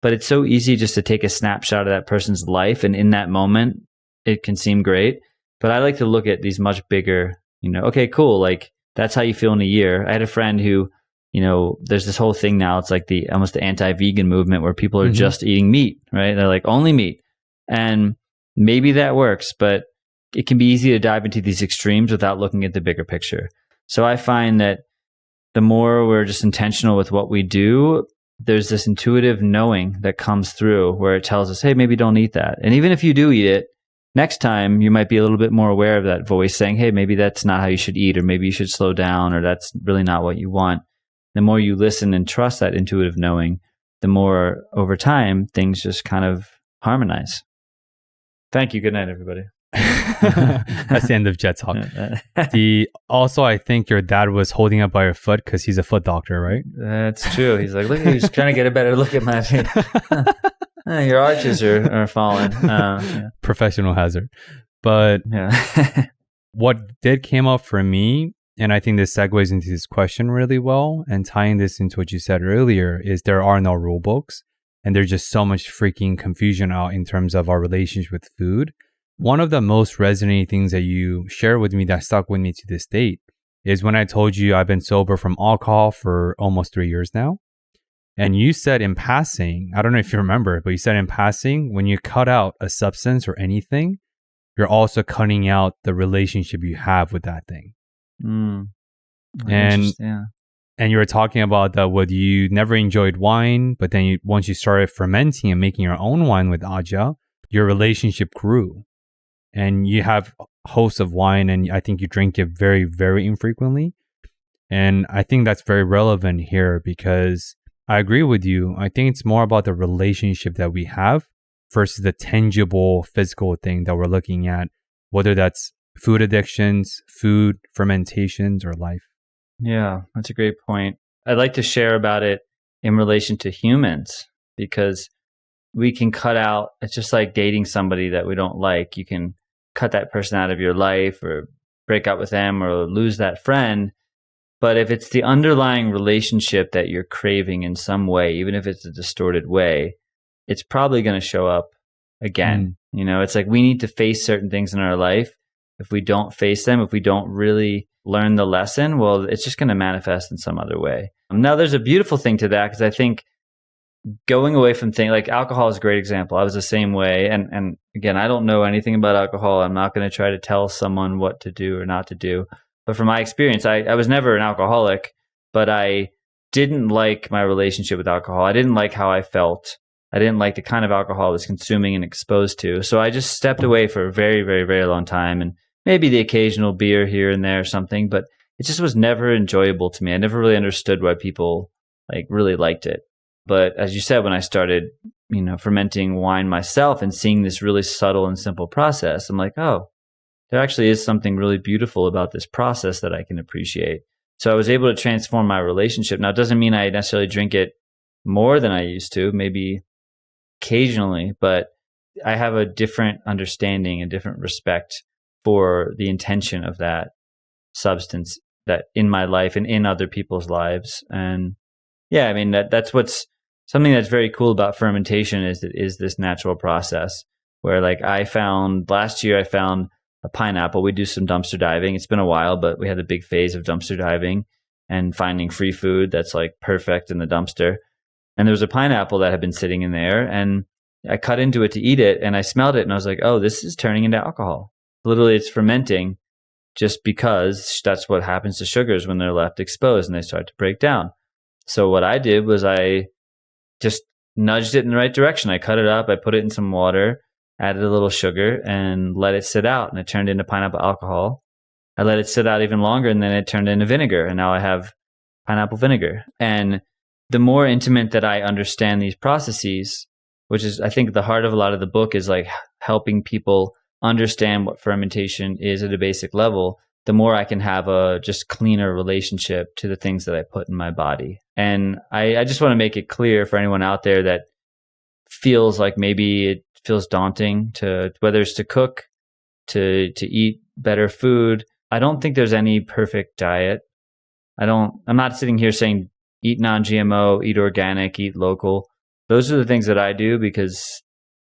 S1: But it's so easy just to take a snapshot of that person's life. And in that moment, it can seem great. But I like to look at these much bigger, okay, cool. Like that's how you feel in a year. I had a friend who, there's this whole thing now. It's like almost the anti-vegan movement where people are just eating meat, right? They're like only meat. And maybe that works, but it can be easy to dive into these extremes without looking at the bigger picture. So I find that the more we're just intentional with what we do, there's this intuitive knowing that comes through where it tells us, hey, maybe don't eat that. And even if you do eat it, next time you might be a little bit more aware of that voice saying, hey, maybe that's not how you should eat, or maybe you should slow down, or that's really not what you want. The more you listen and trust that intuitive knowing, the more over time things just kind of harmonize. Thank you. Good night, everybody.
S2: That's the end of Jet Talk. Also, I think your dad was holding up by your foot because he's a foot doctor, right?
S1: That's true. He's like, look, he's trying to get a better look at my feet. Your arches are falling. Yeah.
S2: Professional hazard. But what did came up for me, and I think this segues into this question really well, and tying this into what you said earlier, is there are no rule books, and there's just so much freaking confusion out in terms of our relationship with food. One of the most resonating things that you shared with me that stuck with me to this date is when I told you I've been sober from alcohol for almost 3 years now. And you said in passing, I don't know if you remember, but you said in passing, when you cut out a substance or anything, you're also cutting out the relationship you have with that thing. And you were talking about that what you never enjoyed wine, but then once you started fermenting and making your own wine with Aja, your relationship grew. And you have a host of wine, and I think you drink it very, very infrequently. And I think that's very relevant here because I agree with you. I think it's more about the relationship that we have versus the tangible physical thing that we're looking at, whether that's food addictions, food, fermentations, or life.
S1: Yeah, that's a great point. I'd like to share about it in relation to humans because we can cut out, it's just like dating somebody that we don't like. You can cut that person out of your life or break up with them or lose that friend. But if it's the underlying relationship that you're craving in some way, even if it's a distorted way, it's probably going to show up again. It's like we need to face certain things in our life. If we don't face them, if we don't really learn the lesson, well, it's just going to manifest in some other way. Now, there's a beautiful thing to that because I think going away from things like alcohol is a great example. I was the same way. And again, I don't know anything about alcohol. I'm not going to try to tell someone what to do or not to do. But from my experience, I was never an alcoholic, but I didn't like my relationship with alcohol. I didn't like how I felt. I didn't like the kind of alcohol I was consuming and exposed to. So I just stepped away for a very, very, very long time. And maybe the occasional beer here and there or something, but it just was never enjoyable to me. I never really understood why people really liked it. But as you said, when I started, fermenting wine myself and seeing this really subtle and simple process, I'm like, oh, there actually is something really beautiful about this process that I can appreciate. So I was able to transform my relationship. Now, it doesn't mean I necessarily drink it more than I used to, maybe occasionally, but I have a different understanding, a different respect for the intention of that substance that in my life and in other people's lives. And yeah, I mean, that's what's something that's very cool about fermentation is it is this natural process where last year I found a pineapple. We do some dumpster diving. It's been a while, but we had a big phase of dumpster diving and finding free food that's perfect in the dumpster. And there was a pineapple that had been sitting in there and I cut into it to eat it and I smelled it and I was like, oh, this is turning into alcohol. Literally, it's fermenting just because that's what happens to sugars when they're left exposed and they start to break down. So what I did was I just nudged it in the right direction. I cut it up, I put it in some water, added a little sugar and let it sit out and it turned into pineapple alcohol. I let it sit out even longer and then it turned into vinegar and now I have pineapple vinegar. And the more intimate that I understand these processes, which is I think the heart of a lot of the book is helping people understand what fermentation is at a basic level, the more I can have a just cleaner relationship to the things that I put in my body. And I just want to make it clear for anyone out there that feels like maybe it feels daunting to, whether it's to cook, to eat better food. I don't think there's any perfect diet. I'm not sitting here saying eat non-GMO, eat organic, eat local. Those are the things that I do because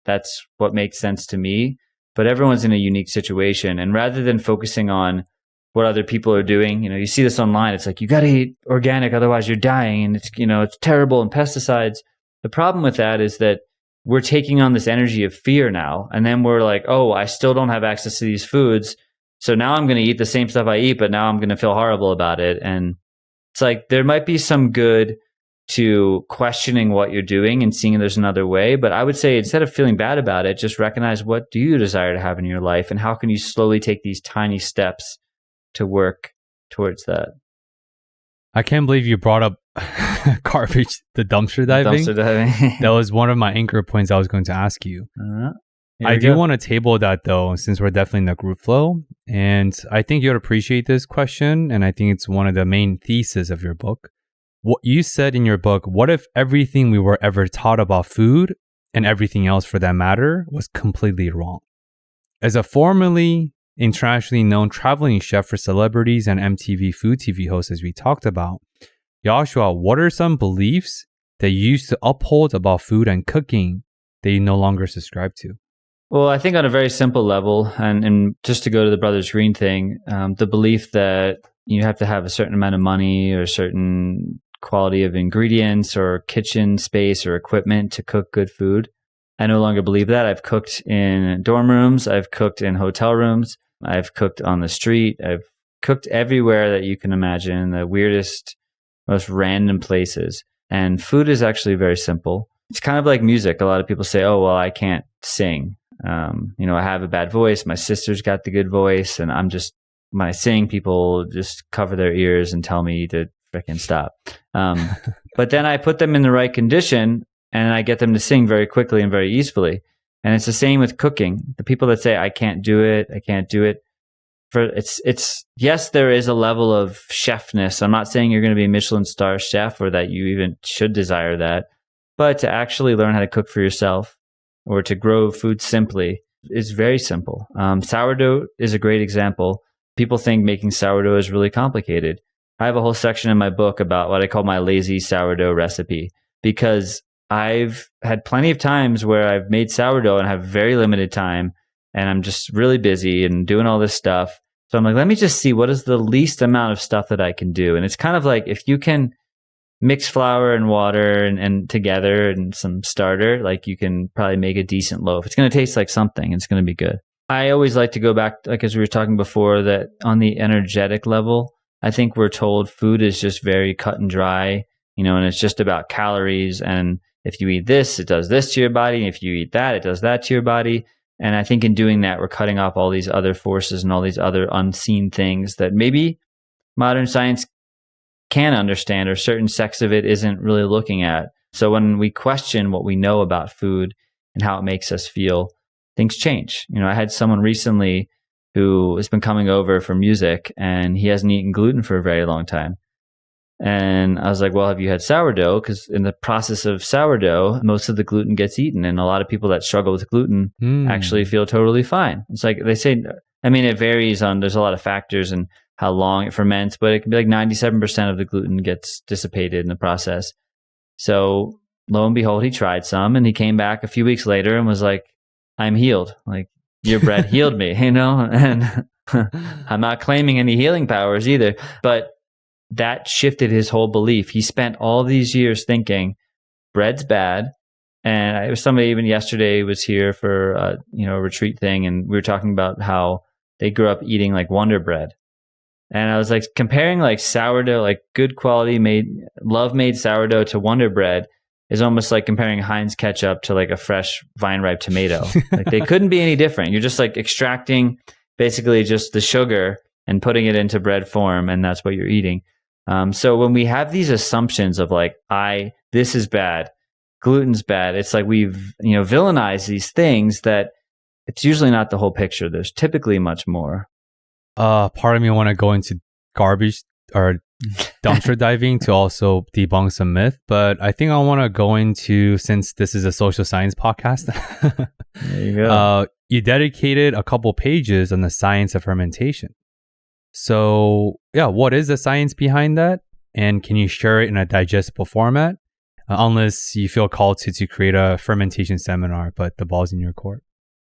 S1: that's what makes sense to me. But everyone's in a unique situation. And rather than focusing on what other people are doing, you see this online. It's like, you got to eat organic, otherwise you're dying. And it's terrible, and pesticides. The problem with that is that we're taking on this energy of fear now. And then we're like, oh, I still don't have access to these foods. So now I'm going to eat the same stuff I eat, but now I'm going to feel horrible about it. And it's like, there might be some good to questioning what you're doing and seeing there's another way. But I would say, instead of feeling bad about it, just recognize, what do you desire to have in your life? And how can you slowly take these tiny steps to work towards that?
S2: I can't believe you brought up garbage, the dumpster diving. That was one of my anchor points I was going to ask you. I do want to table that, though, since we're definitely in the group flow. And I think you'll appreciate this question. And I think it's one of the main theses of your book. What you said in your book, what if everything we were ever taught about food, and everything else for that matter, was completely wrong? As a formerly internationally known traveling chef for celebrities and MTV food TV hosts, as we talked about, Yoshua, what are some beliefs that you used to uphold about food and cooking that you no longer subscribe to?
S1: Well, I think on a very simple level, and just to go to the Brothers Green thing, the belief that you have to have a certain amount of money or a certain quality of ingredients or kitchen space or equipment to cook good food. I no longer believe that. I've cooked in dorm rooms. I've cooked in hotel rooms. I've cooked on the street. I've cooked everywhere that you can imagine, the weirdest, most random places. And food is actually very simple. It's kind of like music. A lot of people say, oh, well, I can't sing. I have a bad voice. My sister's got the good voice. And when I sing, people just cover their ears and tell me to freaking stop. But then I put them in the right condition and I get them to sing very quickly and very easily. And it's the same with cooking. The people that say, I can't do it. Yes, there is a level of chefness. I'm not saying you're going to be a Michelin star chef or that you even should desire that, but to actually learn how to cook for yourself or to grow food simply is very simple. Sourdough is a great example. People think making sourdough is really complicated. I have a whole section in my book about what I call my lazy sourdough recipe, because I've had plenty of times where I've made sourdough and have very limited time and I'm just really busy and doing all this stuff. So I'm like, let me just see what is the least amount of stuff that I can do. And it's kind of like, if you can mix flour and water and together and some starter, like you can probably make a decent loaf. It's going to taste like something. It's going to be good. I always like to go back, like as we were talking before, that on the energetic level, I think we're told food is just very cut and dry, and it's just about calories. And if you eat this, it does this to your body. And if you eat that, it does that to your body. And I think in doing that, we're cutting off all these other forces and all these other unseen things that maybe modern science can understand, or certain sects of it isn't really looking at. So when we question what we know about food and how it makes us feel, things change. I had someone recently who has been coming over for music and he hasn't eaten gluten for a very long time. And I was like, well, have you had sourdough? Because in the process of sourdough, most of the gluten gets eaten. And a lot of people that struggle with gluten actually feel totally fine. It's like they say, it varies there's a lot of factors and how long it ferments, but it can be like 97% of the gluten gets dissipated in the process. So lo and behold, he tried some and he came back a few weeks later and was like, I'm healed. Like, your bread healed me, and I'm not claiming any healing powers either, but that shifted his whole belief. He spent all these years thinking bread's bad. And somebody even yesterday was here for a retreat thing, and we were talking about how they grew up eating like Wonder Bread. And I was like comparing like sourdough, like good quality made sourdough to Wonder Bread is almost like comparing Heinz ketchup to like a fresh vine-ripe tomato. Like they couldn't be any different. You're just like extracting basically just the sugar and putting it into bread form, and that's what you're eating. So when we have these assumptions of like, this is bad, gluten's bad, it's like we've villainized these things that it's usually not the whole picture. There's typically much more.
S2: Part of me want to go into garbage or dumpster diving to also debunk some myth, but I think I want to go into, since this is a social science podcast,
S1: There you go.
S2: You dedicated a couple pages on the science of fermentation. So yeah, what is the science behind that? And can you share it in a digestible format? Unless you feel called to create a fermentation seminar, but the ball's in your court.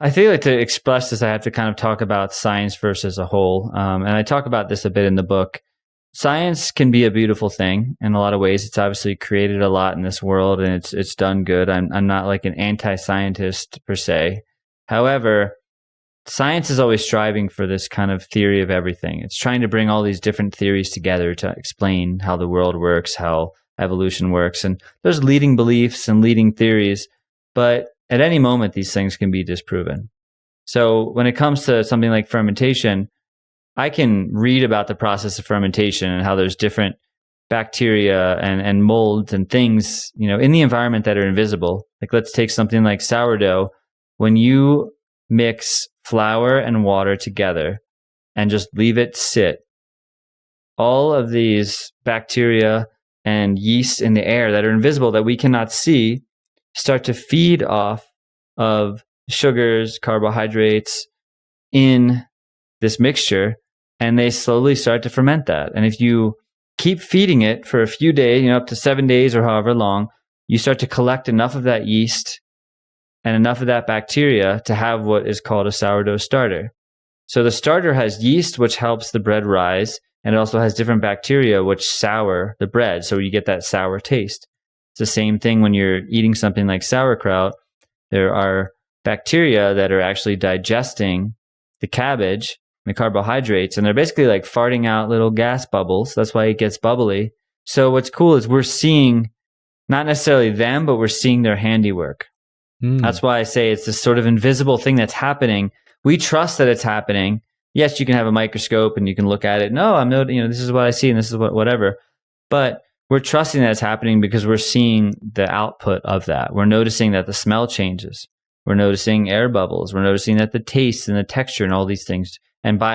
S1: I feel like to express this, I have to kind of talk about science versus a whole. And I talk about this a bit in the book. Science can be a beautiful thing in a lot of ways. It's obviously created a lot in this world, and it's done good. I'm not like an anti-scientist per se. However, science is always striving for this kind of theory of everything. It's trying to bring all these different theories together to explain how the world works, how evolution works. And there's leading beliefs and leading theories, but at any moment, these things can be disproven. So when it comes to something like fermentation, I can read about the process of fermentation and how there's different bacteria and molds and things, in the environment that are invisible. Like let's take something like sourdough. When you mix flour and water together and just leave it sit, all of these bacteria and yeast in the air that are invisible that we cannot see start to feed off of sugars, carbohydrates in this mixture, and they slowly start to ferment that. And if you keep feeding it for a few days, up to 7 days or however long, you start to collect enough of that yeast and enough of that bacteria to have what is called a sourdough starter. So the starter has yeast, which helps the bread rise, and it also has different bacteria which sour the bread, so you get that sour taste. It's the same thing when you're eating something like sauerkraut. There are bacteria that are actually digesting the cabbage, the carbohydrates, and they're basically like farting out little gas bubbles. That's why it gets bubbly. So what's cool is we're seeing not necessarily them, but we're seeing their handiwork. That's why I say it's this sort of invisible thing that's happening. We trust that it's happening. Yes, you can have a microscope and you can look at it. No, I'm not, this is what I see and this is whatever. But we're trusting that it's happening because we're seeing the output of that. We're noticing that the smell changes. We're noticing air bubbles. We're noticing that the taste and the texture and all these things. And by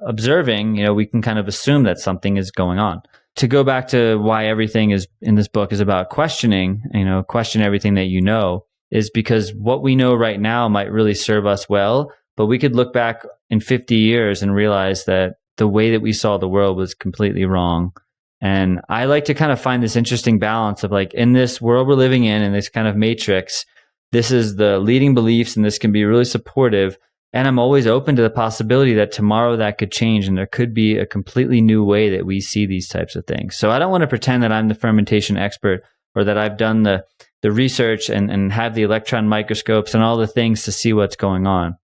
S1: observing, we can kind of assume that something is going on. To go back to why everything is in this book is about questioning, question everything that you know, is because what we know right now might really serve us well, but we could look back in 50 years and realize that the way that we saw the world was completely wrong. And I like to kind of find this interesting balance of like, in this world we're living in this kind of matrix, this is the leading beliefs and this can be really supportive. And I'm always open to the possibility that tomorrow that could change and there could be a completely new way that we see these types of things. So I don't want to pretend that I'm the fermentation expert or that I've done the research and have the electron microscopes and all the things to see what's going on.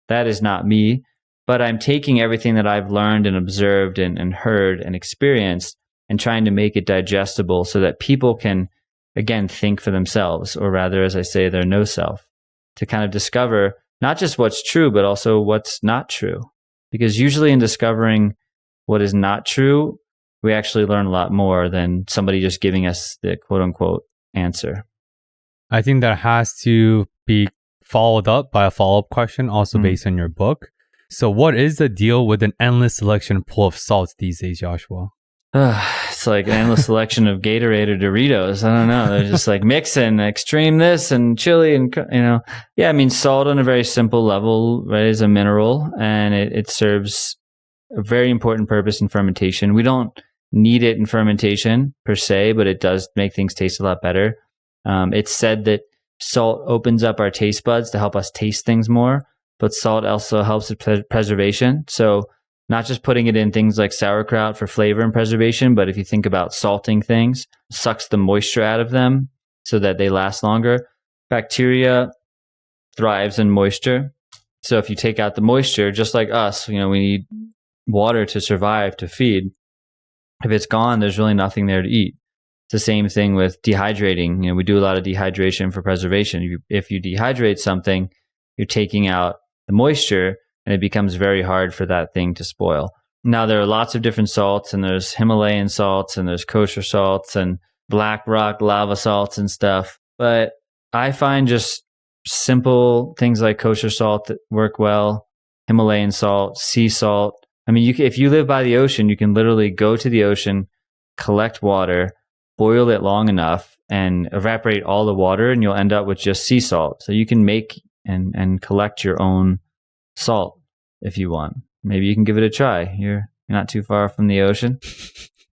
S1: That is not me, but I'm taking everything that I've learned and observed and heard and experienced and trying to make it digestible so that people can, again, think for themselves, or rather, as I say, their no self, to kind of discover not just what's true, but also what's not true. Because usually in discovering what is not true, we actually learn a lot more than somebody just giving us the quote unquote answer.
S2: I think that has to be followed up by a follow-up question also based on your book. So what is the deal with an endless selection pool of salts these days, Joshua?
S1: It's like an endless selection of Gatorade or Doritos. I don't know. They're just like mixing extreme this and chili and, Yeah, I mean, salt on a very simple level, right, is a mineral and it serves a very important purpose in fermentation. We don't need it in fermentation per se, but it does make things taste a lot better. It's said that salt opens up our taste buds to help us taste things more, but salt also helps with preservation. So not just putting it in things like sauerkraut for flavor and preservation, but if you think about salting things, sucks the moisture out of them so that they last longer. Bacteria thrives in moisture. So if you take out the moisture, just like us, we need water to survive, to feed. If it's gone, there's really nothing there to eat. It's the same thing with dehydrating. We do a lot of dehydration for preservation. If you dehydrate something, you're taking out the moisture, and it becomes very hard for that thing to spoil. Now, there are lots of different salts, and there's Himalayan salts, and there's kosher salts, and black rock lava salts and stuff. But I find just simple things like kosher salt that work well, Himalayan salt, sea salt, I mean, if you live by the ocean, you can literally go to the ocean, collect water, boil it long enough, and evaporate all the water, and you'll end up with just sea salt. So you can make and collect your own salt if you want. Maybe you can give it a try. You're not too far from the ocean.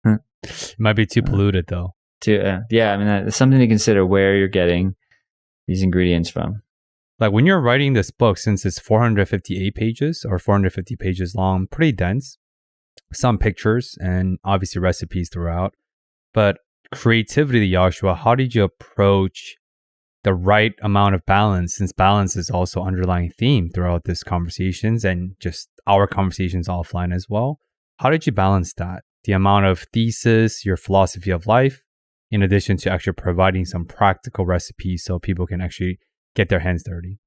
S2: It might be too polluted though.
S1: Yeah, I mean, it's something to consider where you're getting these ingredients from.
S2: Like when you're writing this book, since it's 458 pages or 450 pages long, pretty dense, some pictures and obviously recipes throughout. But creativity, Yoshua, how did you approach the right amount of balance, since balance is also underlying theme throughout this conversations and just our conversations offline as well? How did you balance that? The amount of thesis, your philosophy of life, in addition to actually providing some practical recipes so people can actually get their hands dirty?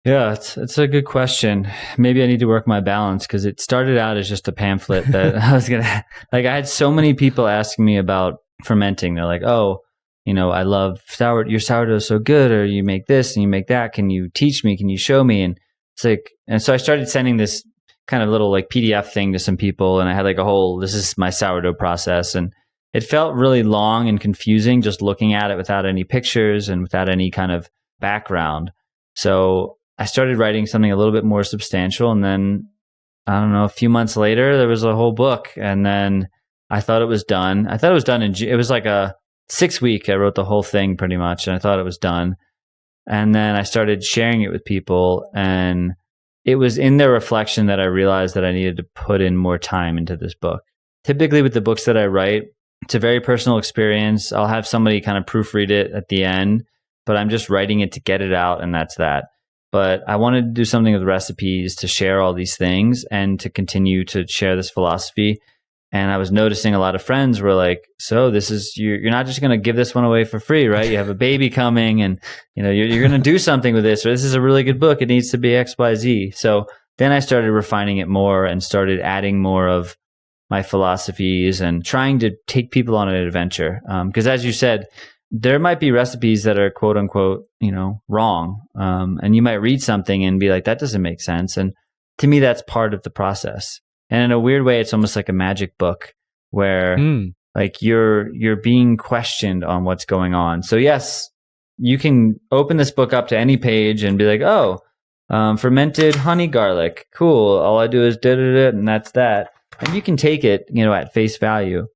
S1: Yeah, it's a good question. Maybe I need to work my balance, because it started out as just a pamphlet that I was gonna I had so many people asking me about fermenting. They're like, "Oh, I love your sourdough is so good, or you make this and you make that. Can you teach me? Can you show me?" And it's like, and so I started sending this kind of little like PDF thing to some people, and I had like this is my sourdough process, and it felt really long and confusing just looking at it without any pictures and without any kind of background. So I started writing something a little bit more substantial, and then I don't know, a few months later, there was a whole book, and then I thought it was done. I thought it was done it was like a 6-week. I wrote the whole thing pretty much, and I thought it was done. And then I started sharing it with people, and it was in their reflection that I realized that I needed to put in more time into this book. Typically with the books that I write, it's a very personal experience. I'll have somebody kind of proofread it at the end, but I'm just writing it to get it out, and that's that. But I wanted to do something with recipes, to share all these things and to continue to share this philosophy. And I was noticing a lot of friends were like, "So this is, you're not just going to give this one away for free, right? You have a baby coming, and you're going to do something with this, or this is a really good book. It needs to be XYZ." So then I started refining it more and started adding more of my philosophies and trying to take people on an adventure. Because as you said, there might be recipes that are quote unquote, wrong. And you might read something and be like, that doesn't make sense. And to me, that's part of the process. And in a weird way, it's almost like a magic book where like you're being questioned on what's going on. So yes, you can open this book up to any page and be like, "Oh, fermented honey garlic. Cool. All I do is da-da-da, and that's that." And you can take it, at face value.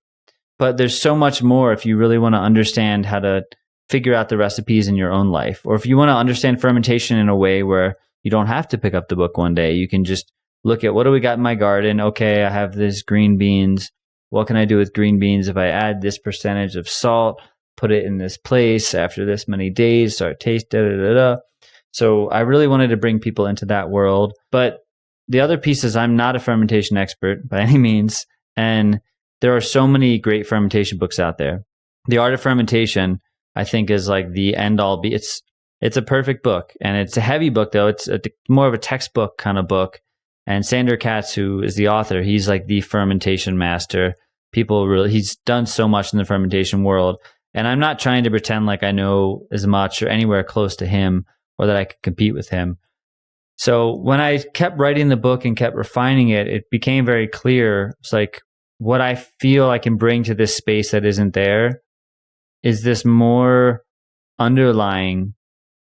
S1: But there's so much more if you really want to understand how to figure out the recipes in your own life. Or if you want to understand fermentation in a way where you don't have to pick up the book one day. You can just look at, what do we got in my garden? Okay, I have this green beans. What can I do with green beans if I add this percentage of salt, put it in this place after this many days, start taste, da-da-da-da. So I really wanted to bring people into that world. But the other piece is I'm not a fermentation expert by any means. And there are so many great fermentation books out there. The Art of Fermentation, I think, is like the end all be. It's a perfect book, and it's a heavy book though. It's more of a textbook kind of book. And Sandor Katz, who is the author, he's like the fermentation master. He's done so much in the fermentation world. And I'm not trying to pretend like I know as much or anywhere close to him or that I could compete with him. So when I kept writing the book and kept refining it, it became very clear. It's like, what I feel I can bring to this space that isn't there is this more underlying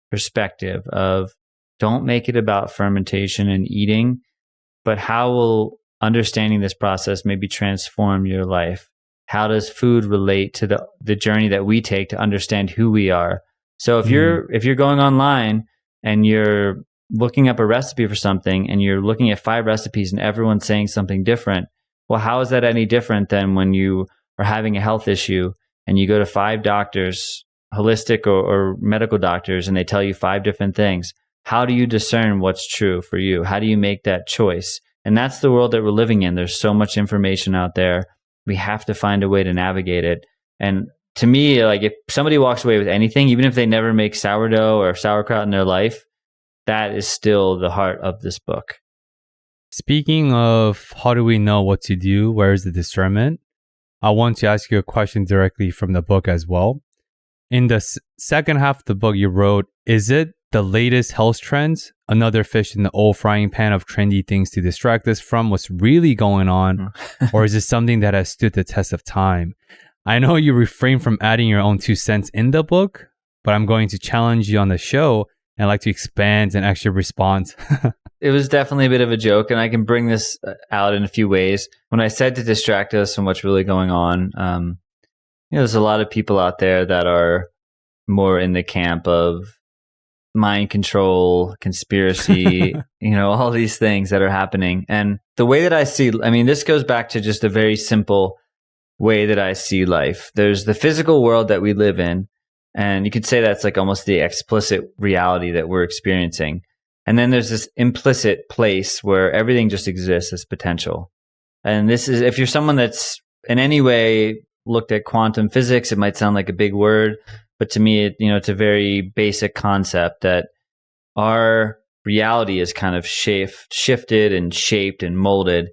S1: perspective of, don't make it about fermentation and eating, but how will understanding this process maybe transform your life? How does food relate to the journey that we take to understand who we are? So if you're going online and you're looking up a recipe for something and you're looking at 5 recipes and everyone's saying something different, well, how is that any different than when you are having a health issue and you go to 5 doctors, holistic or medical doctors, and they tell you 5 different things? How do you discern what's true for you? How do you make that choice? And that's the world that we're living in. There's so much information out there. We have to find a way to navigate it. And to me, like, if somebody walks away with anything, even if they never make sourdough or sauerkraut in their life, that is still the heart of this book.
S2: Speaking of how do we know what to do, where is the discernment? I want to ask you a question directly from the book as well. In the second half of the book, you wrote, is it the latest health trends another fish in the old frying pan of trendy things to distract us from what's really going on? Or is it something that has stood the test of time? I know you refrain from adding your own 2 cents in the book, but I'm going to challenge you on the show and like to expand and actually respond.
S1: It was definitely a bit of a joke, and I can bring this out in a few ways. When I said to distract us from what's really going on, there's a lot of people out there that are more in the camp of mind control, conspiracy, all these things that are happening. And the way that I see, this goes back to just a very simple way that I see life. There's the physical world that we live in, and you could say that's like almost the explicit reality that we're experiencing. And then there's this implicit place where everything just exists as potential. And this is, if you're someone that's in any way looked at quantum physics, it might sound like a big word, but to me, it's a very basic concept that our reality is kind of shifted and shaped and molded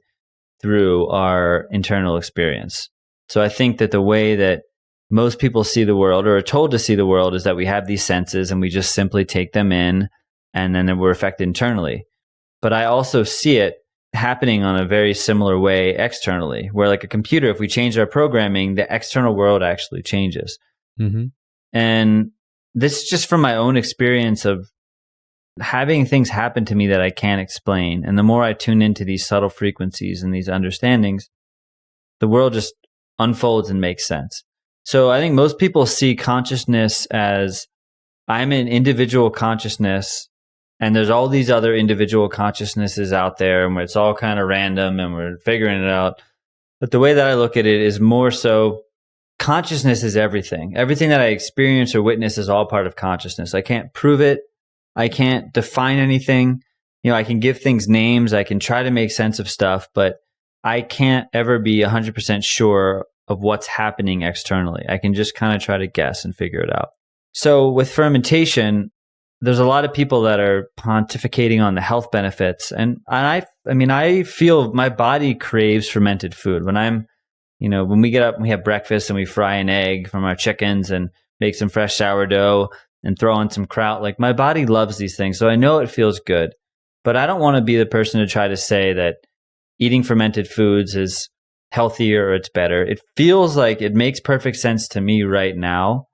S1: through our internal experience. So I think that the way that most people see the world or are told to see the world is that we have these senses and we just simply take them in and then we're affected internally. But I also see it happening on a very similar way externally, where like a computer, if we change our programming, the external world actually changes.
S2: Mm-hmm.
S1: And this is just from my own experience of having things happen to me that I can't explain. And the more I tune into these subtle frequencies and these understandings, the world just unfolds and makes sense. So I think most people see consciousness as I'm an individual consciousness and there's all these other individual consciousnesses out there and where it's all kind of random and we're figuring it out. But the way that I look at it is more so consciousness is everything. Everything that I experience or witness is all part of consciousness. I can't prove it. I can't define anything. I can give things names. I can try to make sense of stuff, but I can't ever be 100% sure of what's happening externally. I can just kind of try to guess and figure it out. So with fermentation, there's a lot of people that are pontificating on the health benefits. And I feel my body craves fermented food. When we get up and we have breakfast and we fry an egg from our chickens and make some fresh sourdough and throw in some kraut, like my body loves these things. So I know it feels good, but I don't want to be the person to try to say that eating fermented foods is healthier or it's better. It feels like it makes perfect sense to me right now,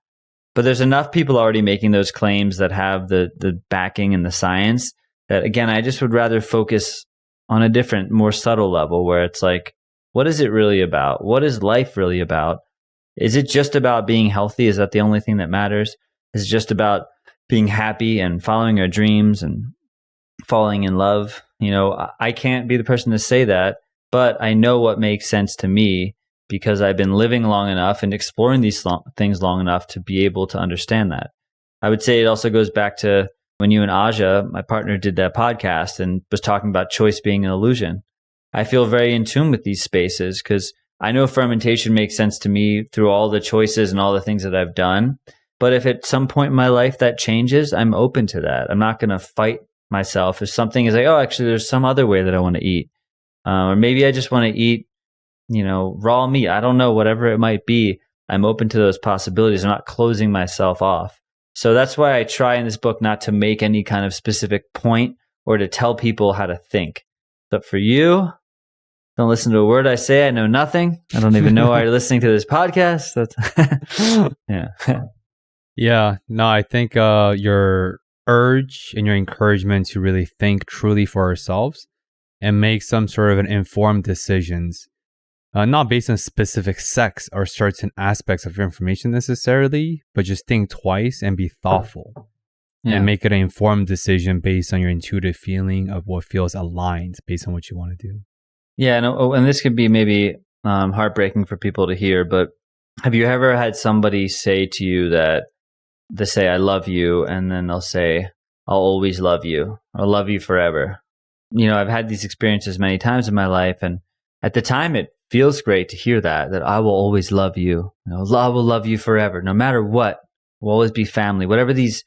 S1: but there's enough people already making those claims that have the backing and the science that, again, I just would rather focus on a different, more subtle level where it's like, what is it really about? What is life really about? Is it just about being healthy? Is that the only thing that matters? Is it just about being happy and following our dreams and falling in love? I can't be the person to say that, but I know what makes sense to me because I've been living long enough and exploring these things long enough to be able to understand that. I would say it also goes back to when you and Aja, my partner, did that podcast and was talking about choice being an illusion. I feel very in tune with these spaces because I know fermentation makes sense to me through all the choices and all the things that I've done. But if at some point in my life that changes, I'm open to that. I'm not going to fight myself if something is like, oh, actually, there's some other way that I want to eat. Or maybe I just want to eat, raw meat. I don't know, whatever it might be. I'm open to those possibilities. I'm not closing myself off. So that's why I try in this book not to make any kind of specific point or to tell people how to think. But for you, don't listen to a word I say. I know nothing. I don't even know why you're listening to this podcast. That's yeah.
S2: Yeah. No, I think your urge and your encouragement to really think truly for ourselves and make some sort of an informed decisions, not based on specific sex or certain aspects of your information necessarily, but just think twice and be thoughtful and make it an informed decision based on your intuitive feeling of what feels aligned based on what you want to do.
S1: Yeah, and this could be maybe heartbreaking for people to hear, but have you ever had somebody say to you that they say, I love you, and then they'll say, I'll always love you, or love you forever? I've had these experiences many times in my life, and at the time it feels great to hear that I will always love you. I will love you forever, no matter what. We'll always be family, whatever these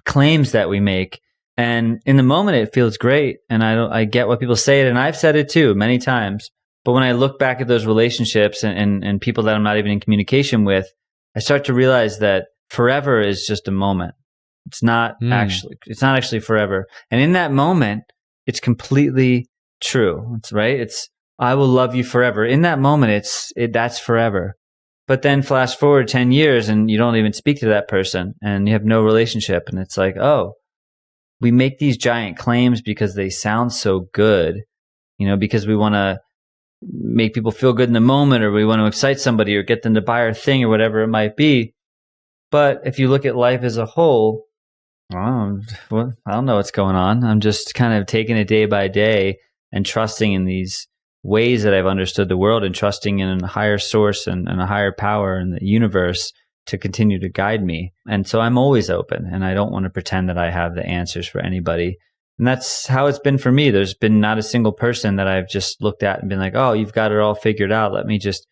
S1: claims that we make. And in the moment, it feels great. And I get what people say it. And I've said it too, many times. But when I look back at those relationships and people that I'm not even in communication with, I start to realize that forever is just a moment. It's not actually forever. And in that moment, it's completely true. It's right. It's, I will love you forever. In that moment, that's forever. But then flash forward 10 years and you don't even speak to that person and you have no relationship. And it's like, oh, we make these giant claims because they sound so good, because we want to make people feel good in the moment, or we want to excite somebody or get them to buy our thing or whatever it might be. But if you look at life as a whole, I don't know what's going on. I'm just kind of taking it day by day and trusting in these ways that I've understood the world, and trusting in a higher source and a higher power in the universe to continue to guide me. And so I'm always open, and I don't want to pretend that I have the answers for anybody. And that's how it's been for me. There's been not a single person that I've just looked at and been like, oh, you've got it all figured out. Let me just,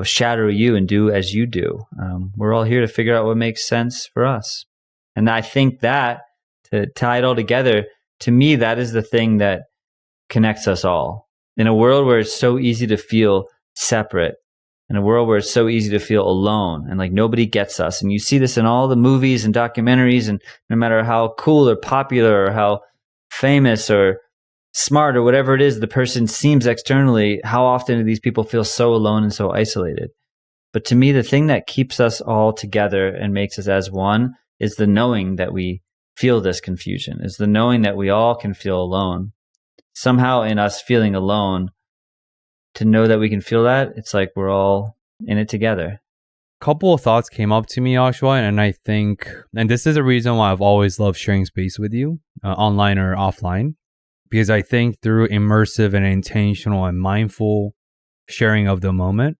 S1: shadow you and do as you do. We're all here to figure out what makes sense for us. And I think that, to tie it all together, to me, that is the thing that connects us all. In a world where it's so easy to feel separate, in a world where it's so easy to feel alone and like nobody gets us. And you see this in all the movies and documentaries, and no matter how cool or popular or how famous or smart or whatever it is the person seems externally, how often do these people feel so alone and so isolated? But to me, the thing that keeps us all together and makes us as one is the knowing that we feel this confusion, is the knowing that we all can feel alone. Somehow in us feeling alone, to know that we can feel that, it's like we're all in it together.
S2: Couple of thoughts came up to me, Joshua, and I think, and this is a reason why I've always loved sharing space with you, online or offline, because I think through immersive and intentional and mindful sharing of the moment,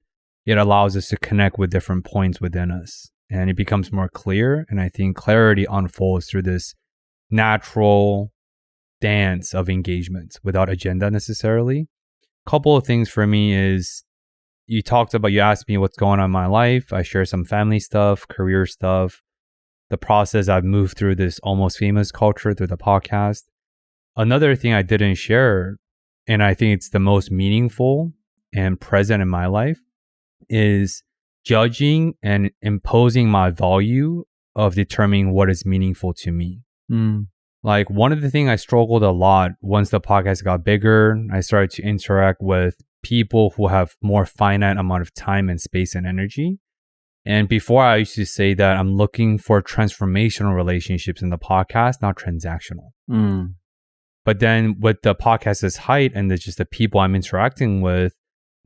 S2: it allows us to connect with different points within us, and it becomes more clear. And I think clarity unfolds through this natural dance of engagement without agenda necessarily. Couple of things for me is, you asked me what's going on in my life. I share some family stuff, career stuff, the process I've moved through this almost famous culture through the podcast. Another thing I didn't share, and I think it's the most meaningful and present in my life, is judging and imposing my value of determining what is meaningful to me. Like, one of the things I struggled a lot once the podcast got bigger, I started to interact with people who have more finite amount of time and space and energy. And before, I used to say that I'm looking for transformational relationships in the podcast, not transactional. But then with the podcast's height and just the people I'm interacting with,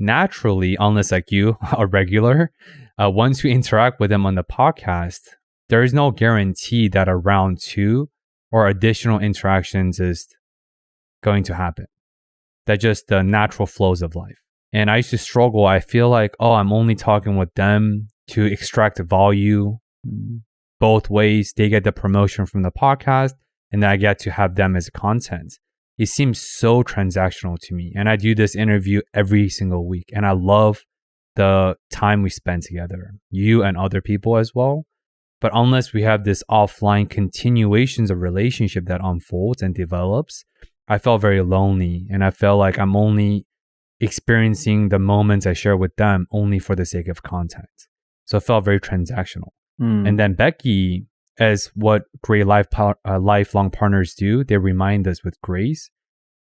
S2: naturally, unless like you are regular, once you interact with them on the podcast, there is no guarantee that a round two or additional interactions is going to happen. That's just the natural flows of life. And I used to struggle. I feel like, I'm only talking with them to extract value both ways. They get the promotion from the podcast, and then I get to have them as content. It seems so transactional to me. And I do this interview every single week, and I love the time we spend together, you and other people as well. But unless we have this offline continuations of relationship that unfolds and develops, I felt very lonely, and I felt like I'm only experiencing the moments I share with them only for the sake of content. So it felt very transactional. And then Becky, as what great lifelong partners do, they remind us with grace.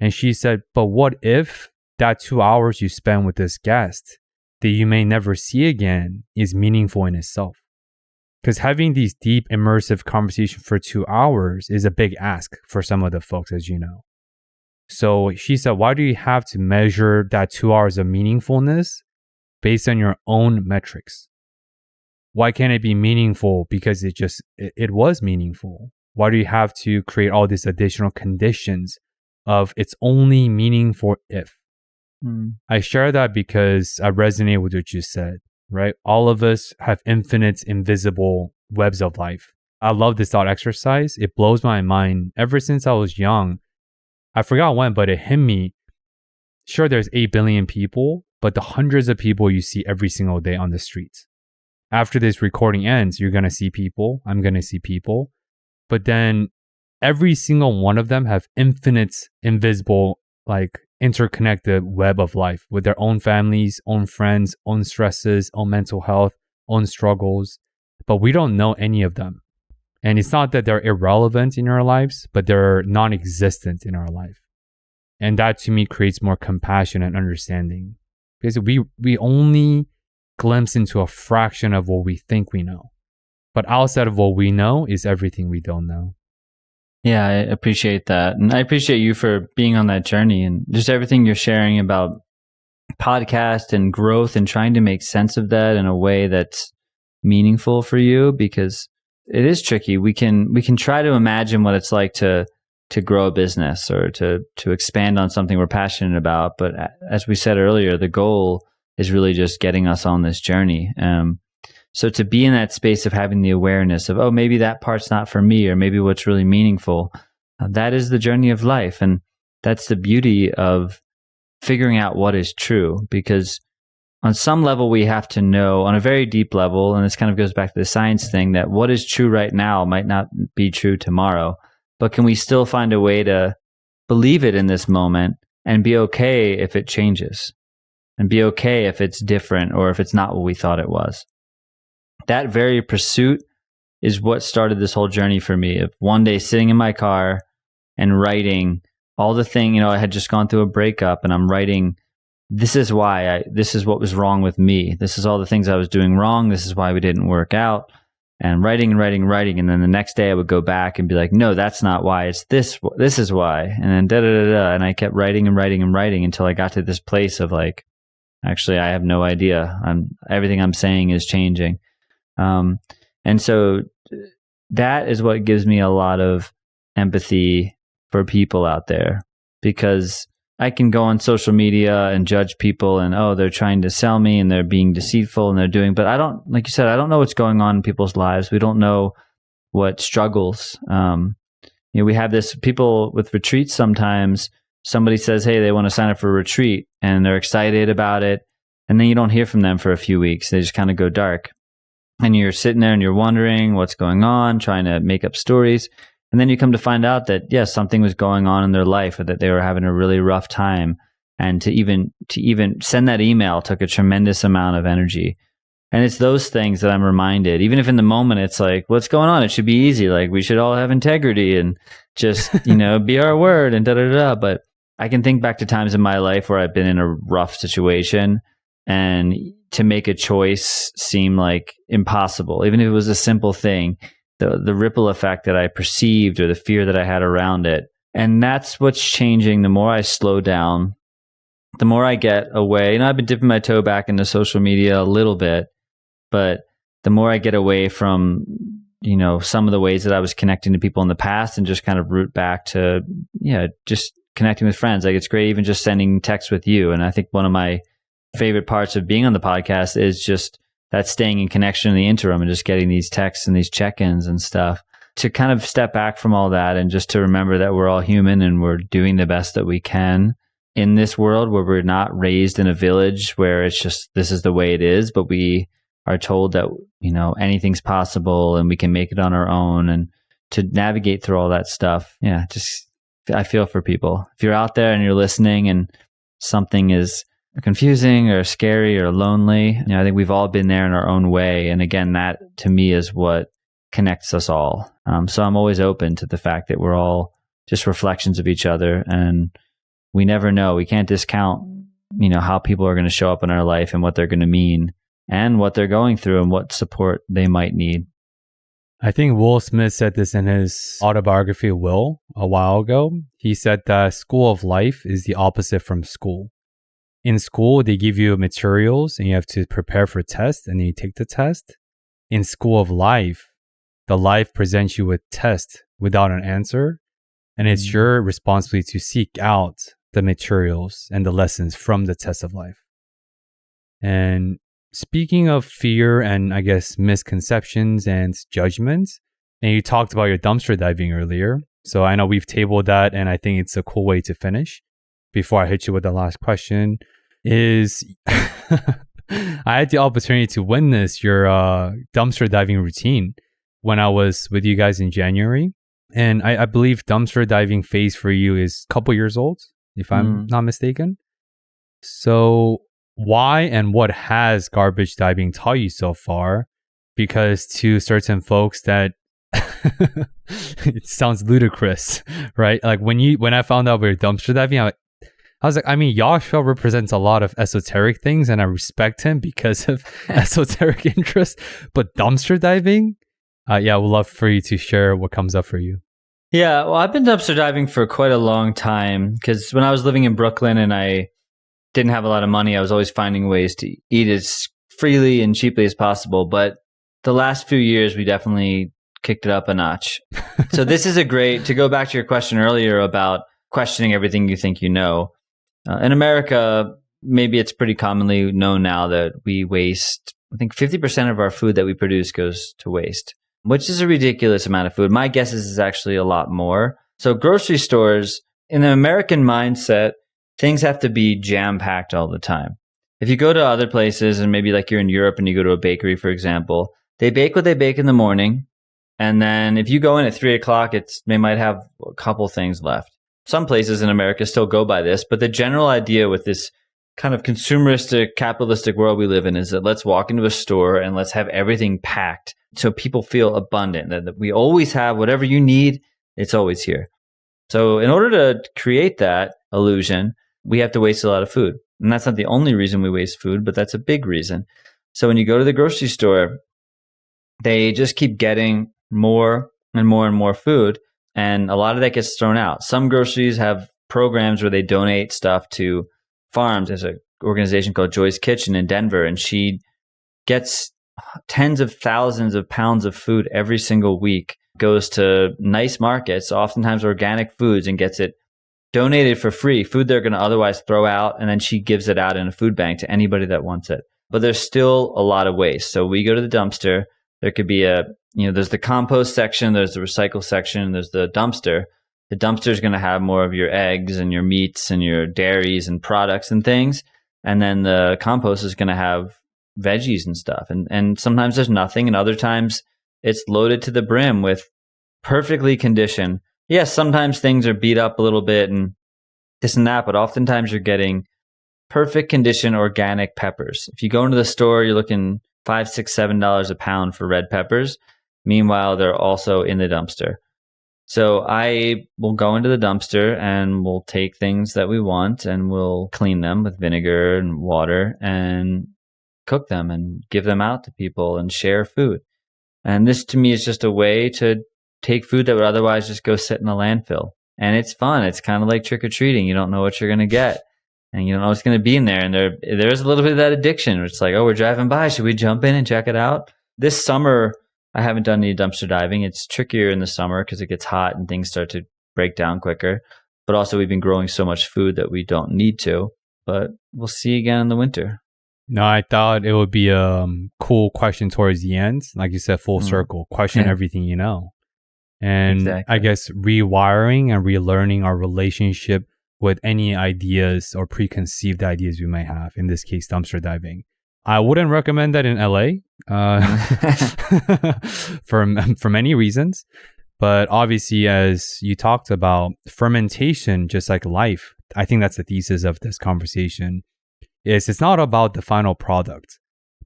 S2: And she said, but what if that 2 hours you spend with this guest that you may never see again is meaningful in itself? Because having these deep, immersive conversations for 2 hours is a big ask for some of the folks, as you know. So she said, why do you have to measure that 2 hours of meaningfulness based on your own metrics? Why can't it be meaningful because it was meaningful? Why do you have to create all these additional conditions of it's only meaningful if? I share that because I resonate with what you said, right? All of us have infinite invisible webs of life. I love this thought exercise. It blows my mind. Ever since I was young, I forgot when, but it hit me. Sure, there's 8 billion people, but the hundreds of people you see every single day on the streets. After this recording ends, you're going to see people. I'm going to see people. But then every single one of them have infinite, invisible, interconnected web of life with their own families, own friends, own stresses, own mental health, own struggles. But we don't know any of them. And it's not that they're irrelevant in our lives, but they're non-existent in our life. And that to me creates more compassion and understanding. Because we only glimpse into a fraction of what we think we know. But outside of what we know is everything we don't know.
S1: Yeah, I appreciate that. And I appreciate you for being on that journey and just everything you're sharing about podcast and growth and trying to make sense of that in a way that's meaningful for you, because it is tricky. We can try to imagine what it's like to grow a business or to expand on something we're passionate about. But as we said earlier, the goal is really just getting us on this journey. So to be in that space of having the awareness of, oh, maybe that part's not for me, or maybe what's really meaningful, that is the journey of life. And that's the beauty of figuring out what is true, because on some level we have to know, on a very deep level, and this kind of goes back to the science thing, that what is true right now might not be true tomorrow. But can we still find a way to believe it in this moment and be okay if it changes, and be okay if it's different or if it's not what we thought it was? That very pursuit is what started this whole journey for me, of one day sitting in my car and writing all the thing, I had just gone through a breakup, and I'm writing, this is what was wrong with me. This is all the things I was doing wrong. This is why we didn't work out. And writing. And then the next day I would go back and be like, no, that's not why. It's this is why. And then da-da-da-da. And I kept writing until I got to this place of like, actually, I have no idea. Everything I'm saying is changing. And so that is what gives me a lot of empathy for people out there, because I can go on social media and judge people and, oh, they're trying to sell me and they're being deceitful and they're doing, but I don't, like you said, I don't know what's going on in people's lives. We don't know what struggles. We have this, people with retreats, sometimes somebody says, hey, they want to sign up for a retreat and they're excited about it. And then you don't hear from them for a few weeks. They just kind of go dark. And you're sitting there and you're wondering what's going on, trying to make up stories. And then you come to find out that, yes, something was going on in their life, or that they were having a really rough time. And to even send that email took a tremendous amount of energy. And it's those things that I'm reminded, even if in the moment it's like, what's going on? It should be easy. Like, we should all have integrity and just, be our word and da-da-da-da. But I can think back to times in my life where I've been in a rough situation, and to make a choice seemed like impossible. Even if it was a simple thing, the ripple effect that I perceived, or the fear that I had around it. And that's what's changing. The more I slow down, the more I get away. I've been dipping my toe back into social media a little bit, but the more I get away from, some of the ways that I was connecting to people in the past, and just kind of root back to, just connecting with friends. Like, it's great even just sending texts with you. And I think one of my favorite parts of being on the podcast is just that staying in connection in the interim, and just getting these texts and these check-ins and stuff, to kind of step back from all that and just to remember that we're all human and we're doing the best that we can in this world, where we're not raised in a village where it's just, this is the way it is, but we are told that, anything's possible and we can make it on our own. And to navigate through all that stuff, I feel for people. If you're out there and you're listening and something is confusing or scary or lonely, I think we've all been there in our own way. And again, that to me is what connects us all. So I'm always open to the fact that we're all just reflections of each other, and we never know. We can't discount, how people are going to show up in our life and what they're going to mean and what they're going through and what support they might need.
S2: I think Will Smith said this in his autobiography, Will, a while ago. He said that school of life is the opposite from school. In school, they give you materials and you have to prepare for tests, and then you take the test. In school of life, the life presents you with tests without an answer, and it's your responsibility to seek out the materials and the lessons from the test of life. And speaking of fear and, I guess, misconceptions and judgments, and you talked about your dumpster diving earlier, so I know we've tabled that, and I think it's a cool way to finish. Before I hit you with the last question, is I had the opportunity to witness your dumpster diving routine when I was with you guys in January. And I believe dumpster diving phase for you is a couple years old, if I'm not mistaken. So why and what has garbage diving taught you so far? Because to certain folks that It sounds ludicrous, right? Like when I found out we were dumpster diving, I was like, I mean, Yoshua represents a lot of esoteric things, and I respect him because of esoteric interests. But dumpster diving, yeah, we'd love for you to share what comes up for you.
S1: Yeah, well, I've been dumpster diving for quite a long time because when I was living in Brooklyn and I didn't have a lot of money, I was always finding ways to eat as freely and cheaply as possible. But the last few years, we definitely kicked it up a notch. So this is to go back to your question earlier about questioning everything you think you know. In America, maybe it's pretty commonly known now that we waste, I think 50% of our food that we produce goes to waste, which is a ridiculous amount of food. My guess is it's actually a lot more. So grocery stores, in the American mindset, things have to be jam-packed all the time. If you go to other places, and maybe like you're in Europe and you go to a bakery, for example, they bake what they bake in the morning. And then if you go in at 3 o'clock, they might have a couple things left. Some places in America still go by this, but the general idea with this kind of consumeristic, capitalistic world we live in is that let's walk into a store and let's have everything packed so people feel abundant, that we always have whatever you need, it's always here. So in order to create that illusion, we have to waste a lot of food. And that's not the only reason we waste food, but that's a big reason. So when you go to the grocery store, they just keep getting more and more and more food. And a lot of that gets thrown out. Some groceries have programs where they donate stuff to farms. There's an organization called Joy's Kitchen in Denver, and she gets tens of thousands of pounds of food every single week, goes to nice markets, oftentimes organic foods, and gets it donated for free, food they're going to otherwise throw out, and then she gives it out in a food bank to anybody that wants it. But there's still a lot of waste. So we go to the dumpster. There could be there's the compost section, there's the recycle section, there's the dumpster. The dumpster is going to have more of your eggs and your meats and your dairies and products and things. And then the compost is going to have veggies and stuff. And sometimes there's nothing, and other times it's loaded to the brim with perfectly conditioned. Yes, sometimes things are beat up a little bit and this and that, but oftentimes you're getting perfect condition organic peppers. If you go into the store, you're looking $5, $6, $7 a pound for red peppers. Meanwhile, they're also in the dumpster. So I will go into the dumpster and we'll take things that we want and we'll clean them with vinegar and water and cook them and give them out to people and share food. And this to me is just a way to take food that would otherwise just go sit in a landfill. And it's fun. It's kind of like trick-or-treating. You don't know what you're going to get. And you don't know what's going to be in there. And there's a little bit of that addiction. It's like, oh, we're driving by. Should we jump in and check it out? This summer, I haven't done any dumpster diving. It's trickier in the summer because it gets hot and things start to break down quicker. But also we've been growing so much food that we don't need to. But we'll see again in the winter.
S2: No, I thought it would be a cool question towards the end. Like you said, full circle. Question everything you know. And exactly. I guess rewiring and relearning our relationship with any ideas or preconceived ideas we might have. In this case, dumpster diving. I wouldn't recommend that in LA for many reasons. But obviously, as you talked about, fermentation, just like life, I think that's the thesis of this conversation, is it's not about the final product,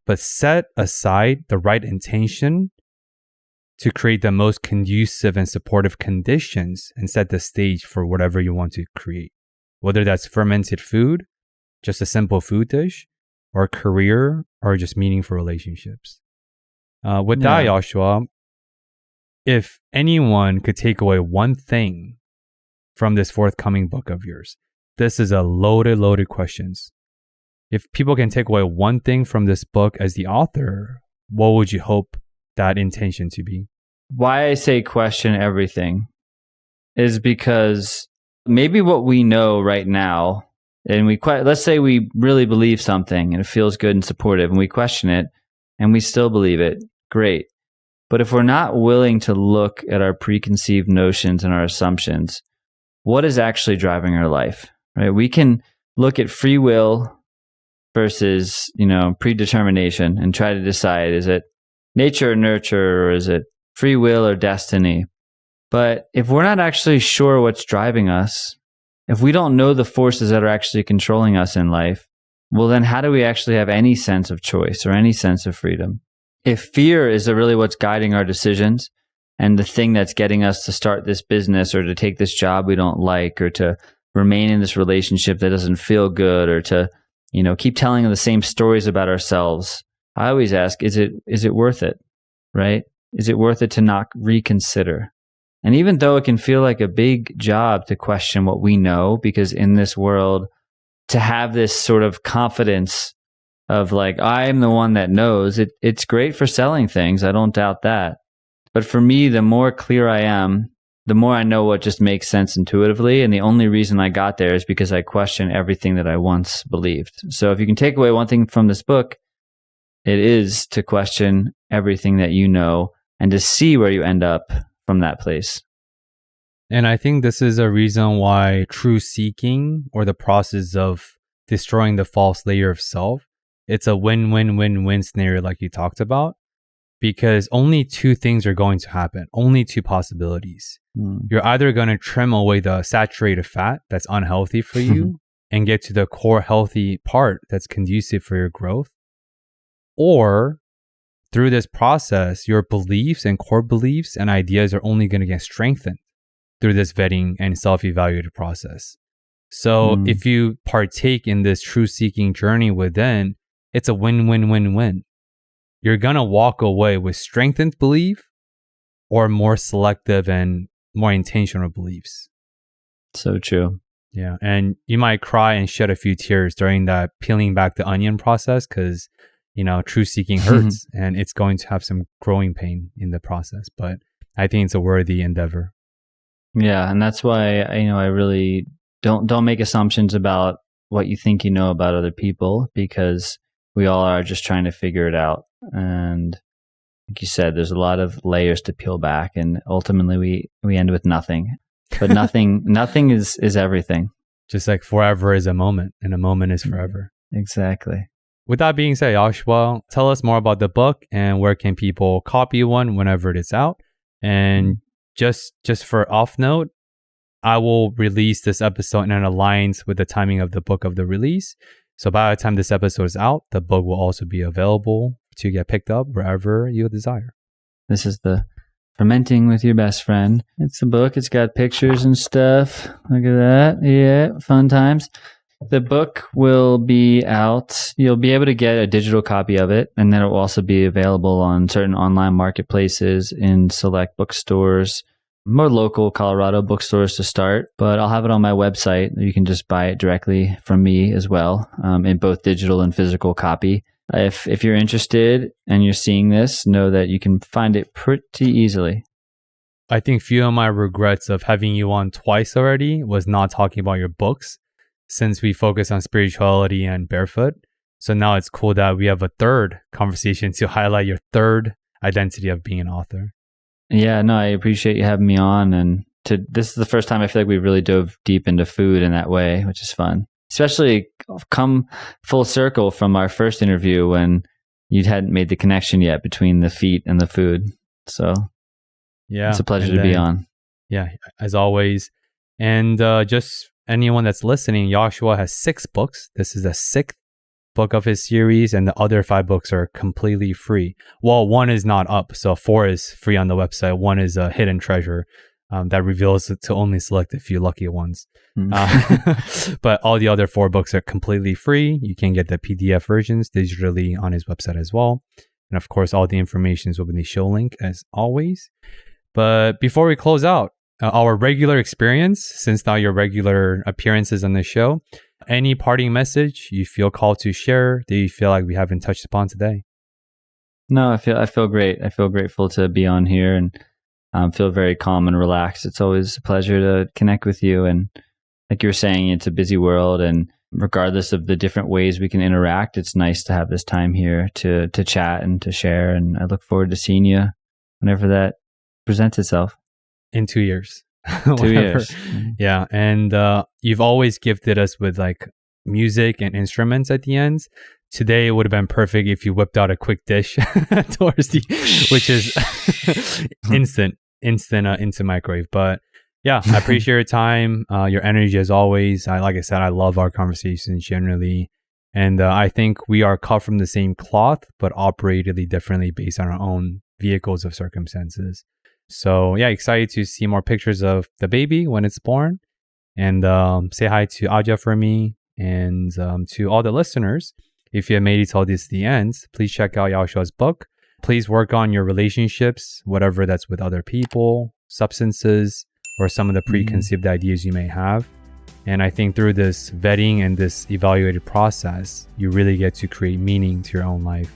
S2: but set aside the right intention to create the most conducive and supportive conditions and set the stage for whatever you want to create. Whether that's fermented food, just a simple food dish, or a career, or just meaningful relationships. With that, Yoshua, if anyone could take away one thing from this forthcoming book of yours, this is a loaded questions. If people can take away one thing from this book as the author, what would you hope that intention to be?
S1: Why I say question everything is because maybe what we know right now, and let's say we really believe something and it feels good and supportive and we question it and we still believe it, great. But if we're not willing to look at our preconceived notions and our assumptions, what is actually driving our life, right? We can look at free will versus, predetermination and try to decide, is it nature or nurture, or is it free will or destiny? But if we're not actually sure what's driving us, if we don't know the forces that are actually controlling us in life, well, then how do we actually have any sense of choice or any sense of freedom? If fear is really what's guiding our decisions and the thing that's getting us to start this business or to take this job we don't like, or to remain in this relationship that doesn't feel good, or to, keep telling the same stories about ourselves, I always ask, is it worth it? Right? Is it worth it to not reconsider? And even though it can feel like a big job to question what we know, because in this world, to have this sort of confidence of like, I'm the one that knows, it's great for selling things. I don't doubt that. But for me, the more clear I am, the more I know what just makes sense intuitively. And the only reason I got there is because I question everything that I once believed. So if you can take away one thing from this book, it is to question everything that you know and to see where you end up from that place.
S2: And I think this is a reason why true seeking, or the process of destroying the false layer of self, it's a win-win-win-win scenario like you talked about. Because only two things are going to happen, only two possibilities. You're either going to trim away the saturated fat that's unhealthy for you and get to the core healthy part that's conducive for your growth. Or through this process, your beliefs and core beliefs and ideas are only going to get strengthened through this vetting and self-evaluative process. So if you partake in this true seeking journey within, it's a win-win-win-win. You're going to walk away with strengthened belief or more selective and more intentional beliefs.
S1: So true.
S2: Yeah. And you might cry and shed a few tears during that peeling back the onion process because, true seeking hurts and it's going to have some growing pain in the process. But I think it's a worthy endeavor.
S1: Yeah. And that's why, I really don't make assumptions about what you think you know about other people, because we all are just trying to figure it out. And like you said, there's a lot of layers to peel back, and ultimately we end with nothing. But nothing is everything.
S2: Just like forever is a moment, and a moment is forever.
S1: Exactly.
S2: With that being said, Yoshua, tell us more about the book and where can people copy one whenever it is out. And just for off note, I will release this episode and it aligns with the timing of the book of the release. So by the time this episode is out, the book will also be available to get picked up wherever you desire.
S1: This is the Fermenting with Your Best Friend. It's a book. It's got pictures and stuff. Look at that. Yeah, fun times. The book will be out. You'll be able to get a digital copy of it, and then it will also be available on certain online marketplaces, in select bookstores, more local Colorado bookstores to start. But I'll have it on my website. You can just buy it directly from me as well, in both digital and physical copy. If you're interested and you're seeing this, know that you can find it pretty easily.
S2: I think few of my regrets of having you on twice already was not talking about your books, since we focus on spirituality and barefoot. So now it's cool that we have a third conversation to highlight your third identity of being an author.
S1: Yeah, no, I appreciate you having me on. And this is the first time I feel like we really dove deep into food in that way, which is fun. Especially come full circle from our first interview when you hadn't made the connection yet between the feet and the food. So yeah, it's a pleasure to be on.
S2: Yeah, as always. And just anyone that's listening, Yoshua has 6 books. This is the 6th book of his series, and the other 5 books are completely free. Well, 1 is not up, so 4 is free on the website. 1 is a hidden treasure that reveals it to only select a few lucky ones. But all the other 4 books are completely free. You can get the PDF versions digitally on his website as well. And of course, all the information is within the show link as always. But before we close out, our regular experience, since now your regular appearances on the show, any parting message you feel called to share that you feel like we haven't touched upon today?
S1: No, I feel great. I feel grateful to be on here and feel very calm and relaxed. It's always a pleasure to connect with you. And like you were saying, it's a busy world, and regardless of the different ways we can interact, it's nice to have this time here to chat and to share. And I look forward to seeing you whenever that presents itself.
S2: In 2 years.
S1: 2 years.
S2: Yeah. And you've always gifted us with like music and instruments at the end. Today it would have been perfect if you whipped out a quick dish towards which is instant into microwave. But yeah, I appreciate your time, your energy as always. Like I said, I love our conversations generally. And I think we are cut from the same cloth, but operate really differently based on our own vehicles of circumstances. So yeah, excited to see more pictures of the baby when it's born. And say hi to Aja for me, and to all the listeners. If you have made it till this the end, please check out Yoshua's book. Please work on your relationships, whatever that's with other people, substances, or some of the preconceived ideas you may have. And I think through this vetting and this evaluated process, you really get to create meaning to your own life.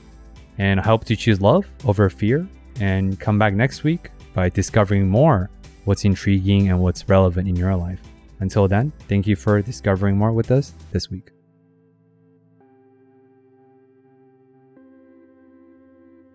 S2: And I hope to choose love over fear, and come back next week by discovering more what's intriguing and what's relevant in your life. Until then, thank you for discovering more with us this week.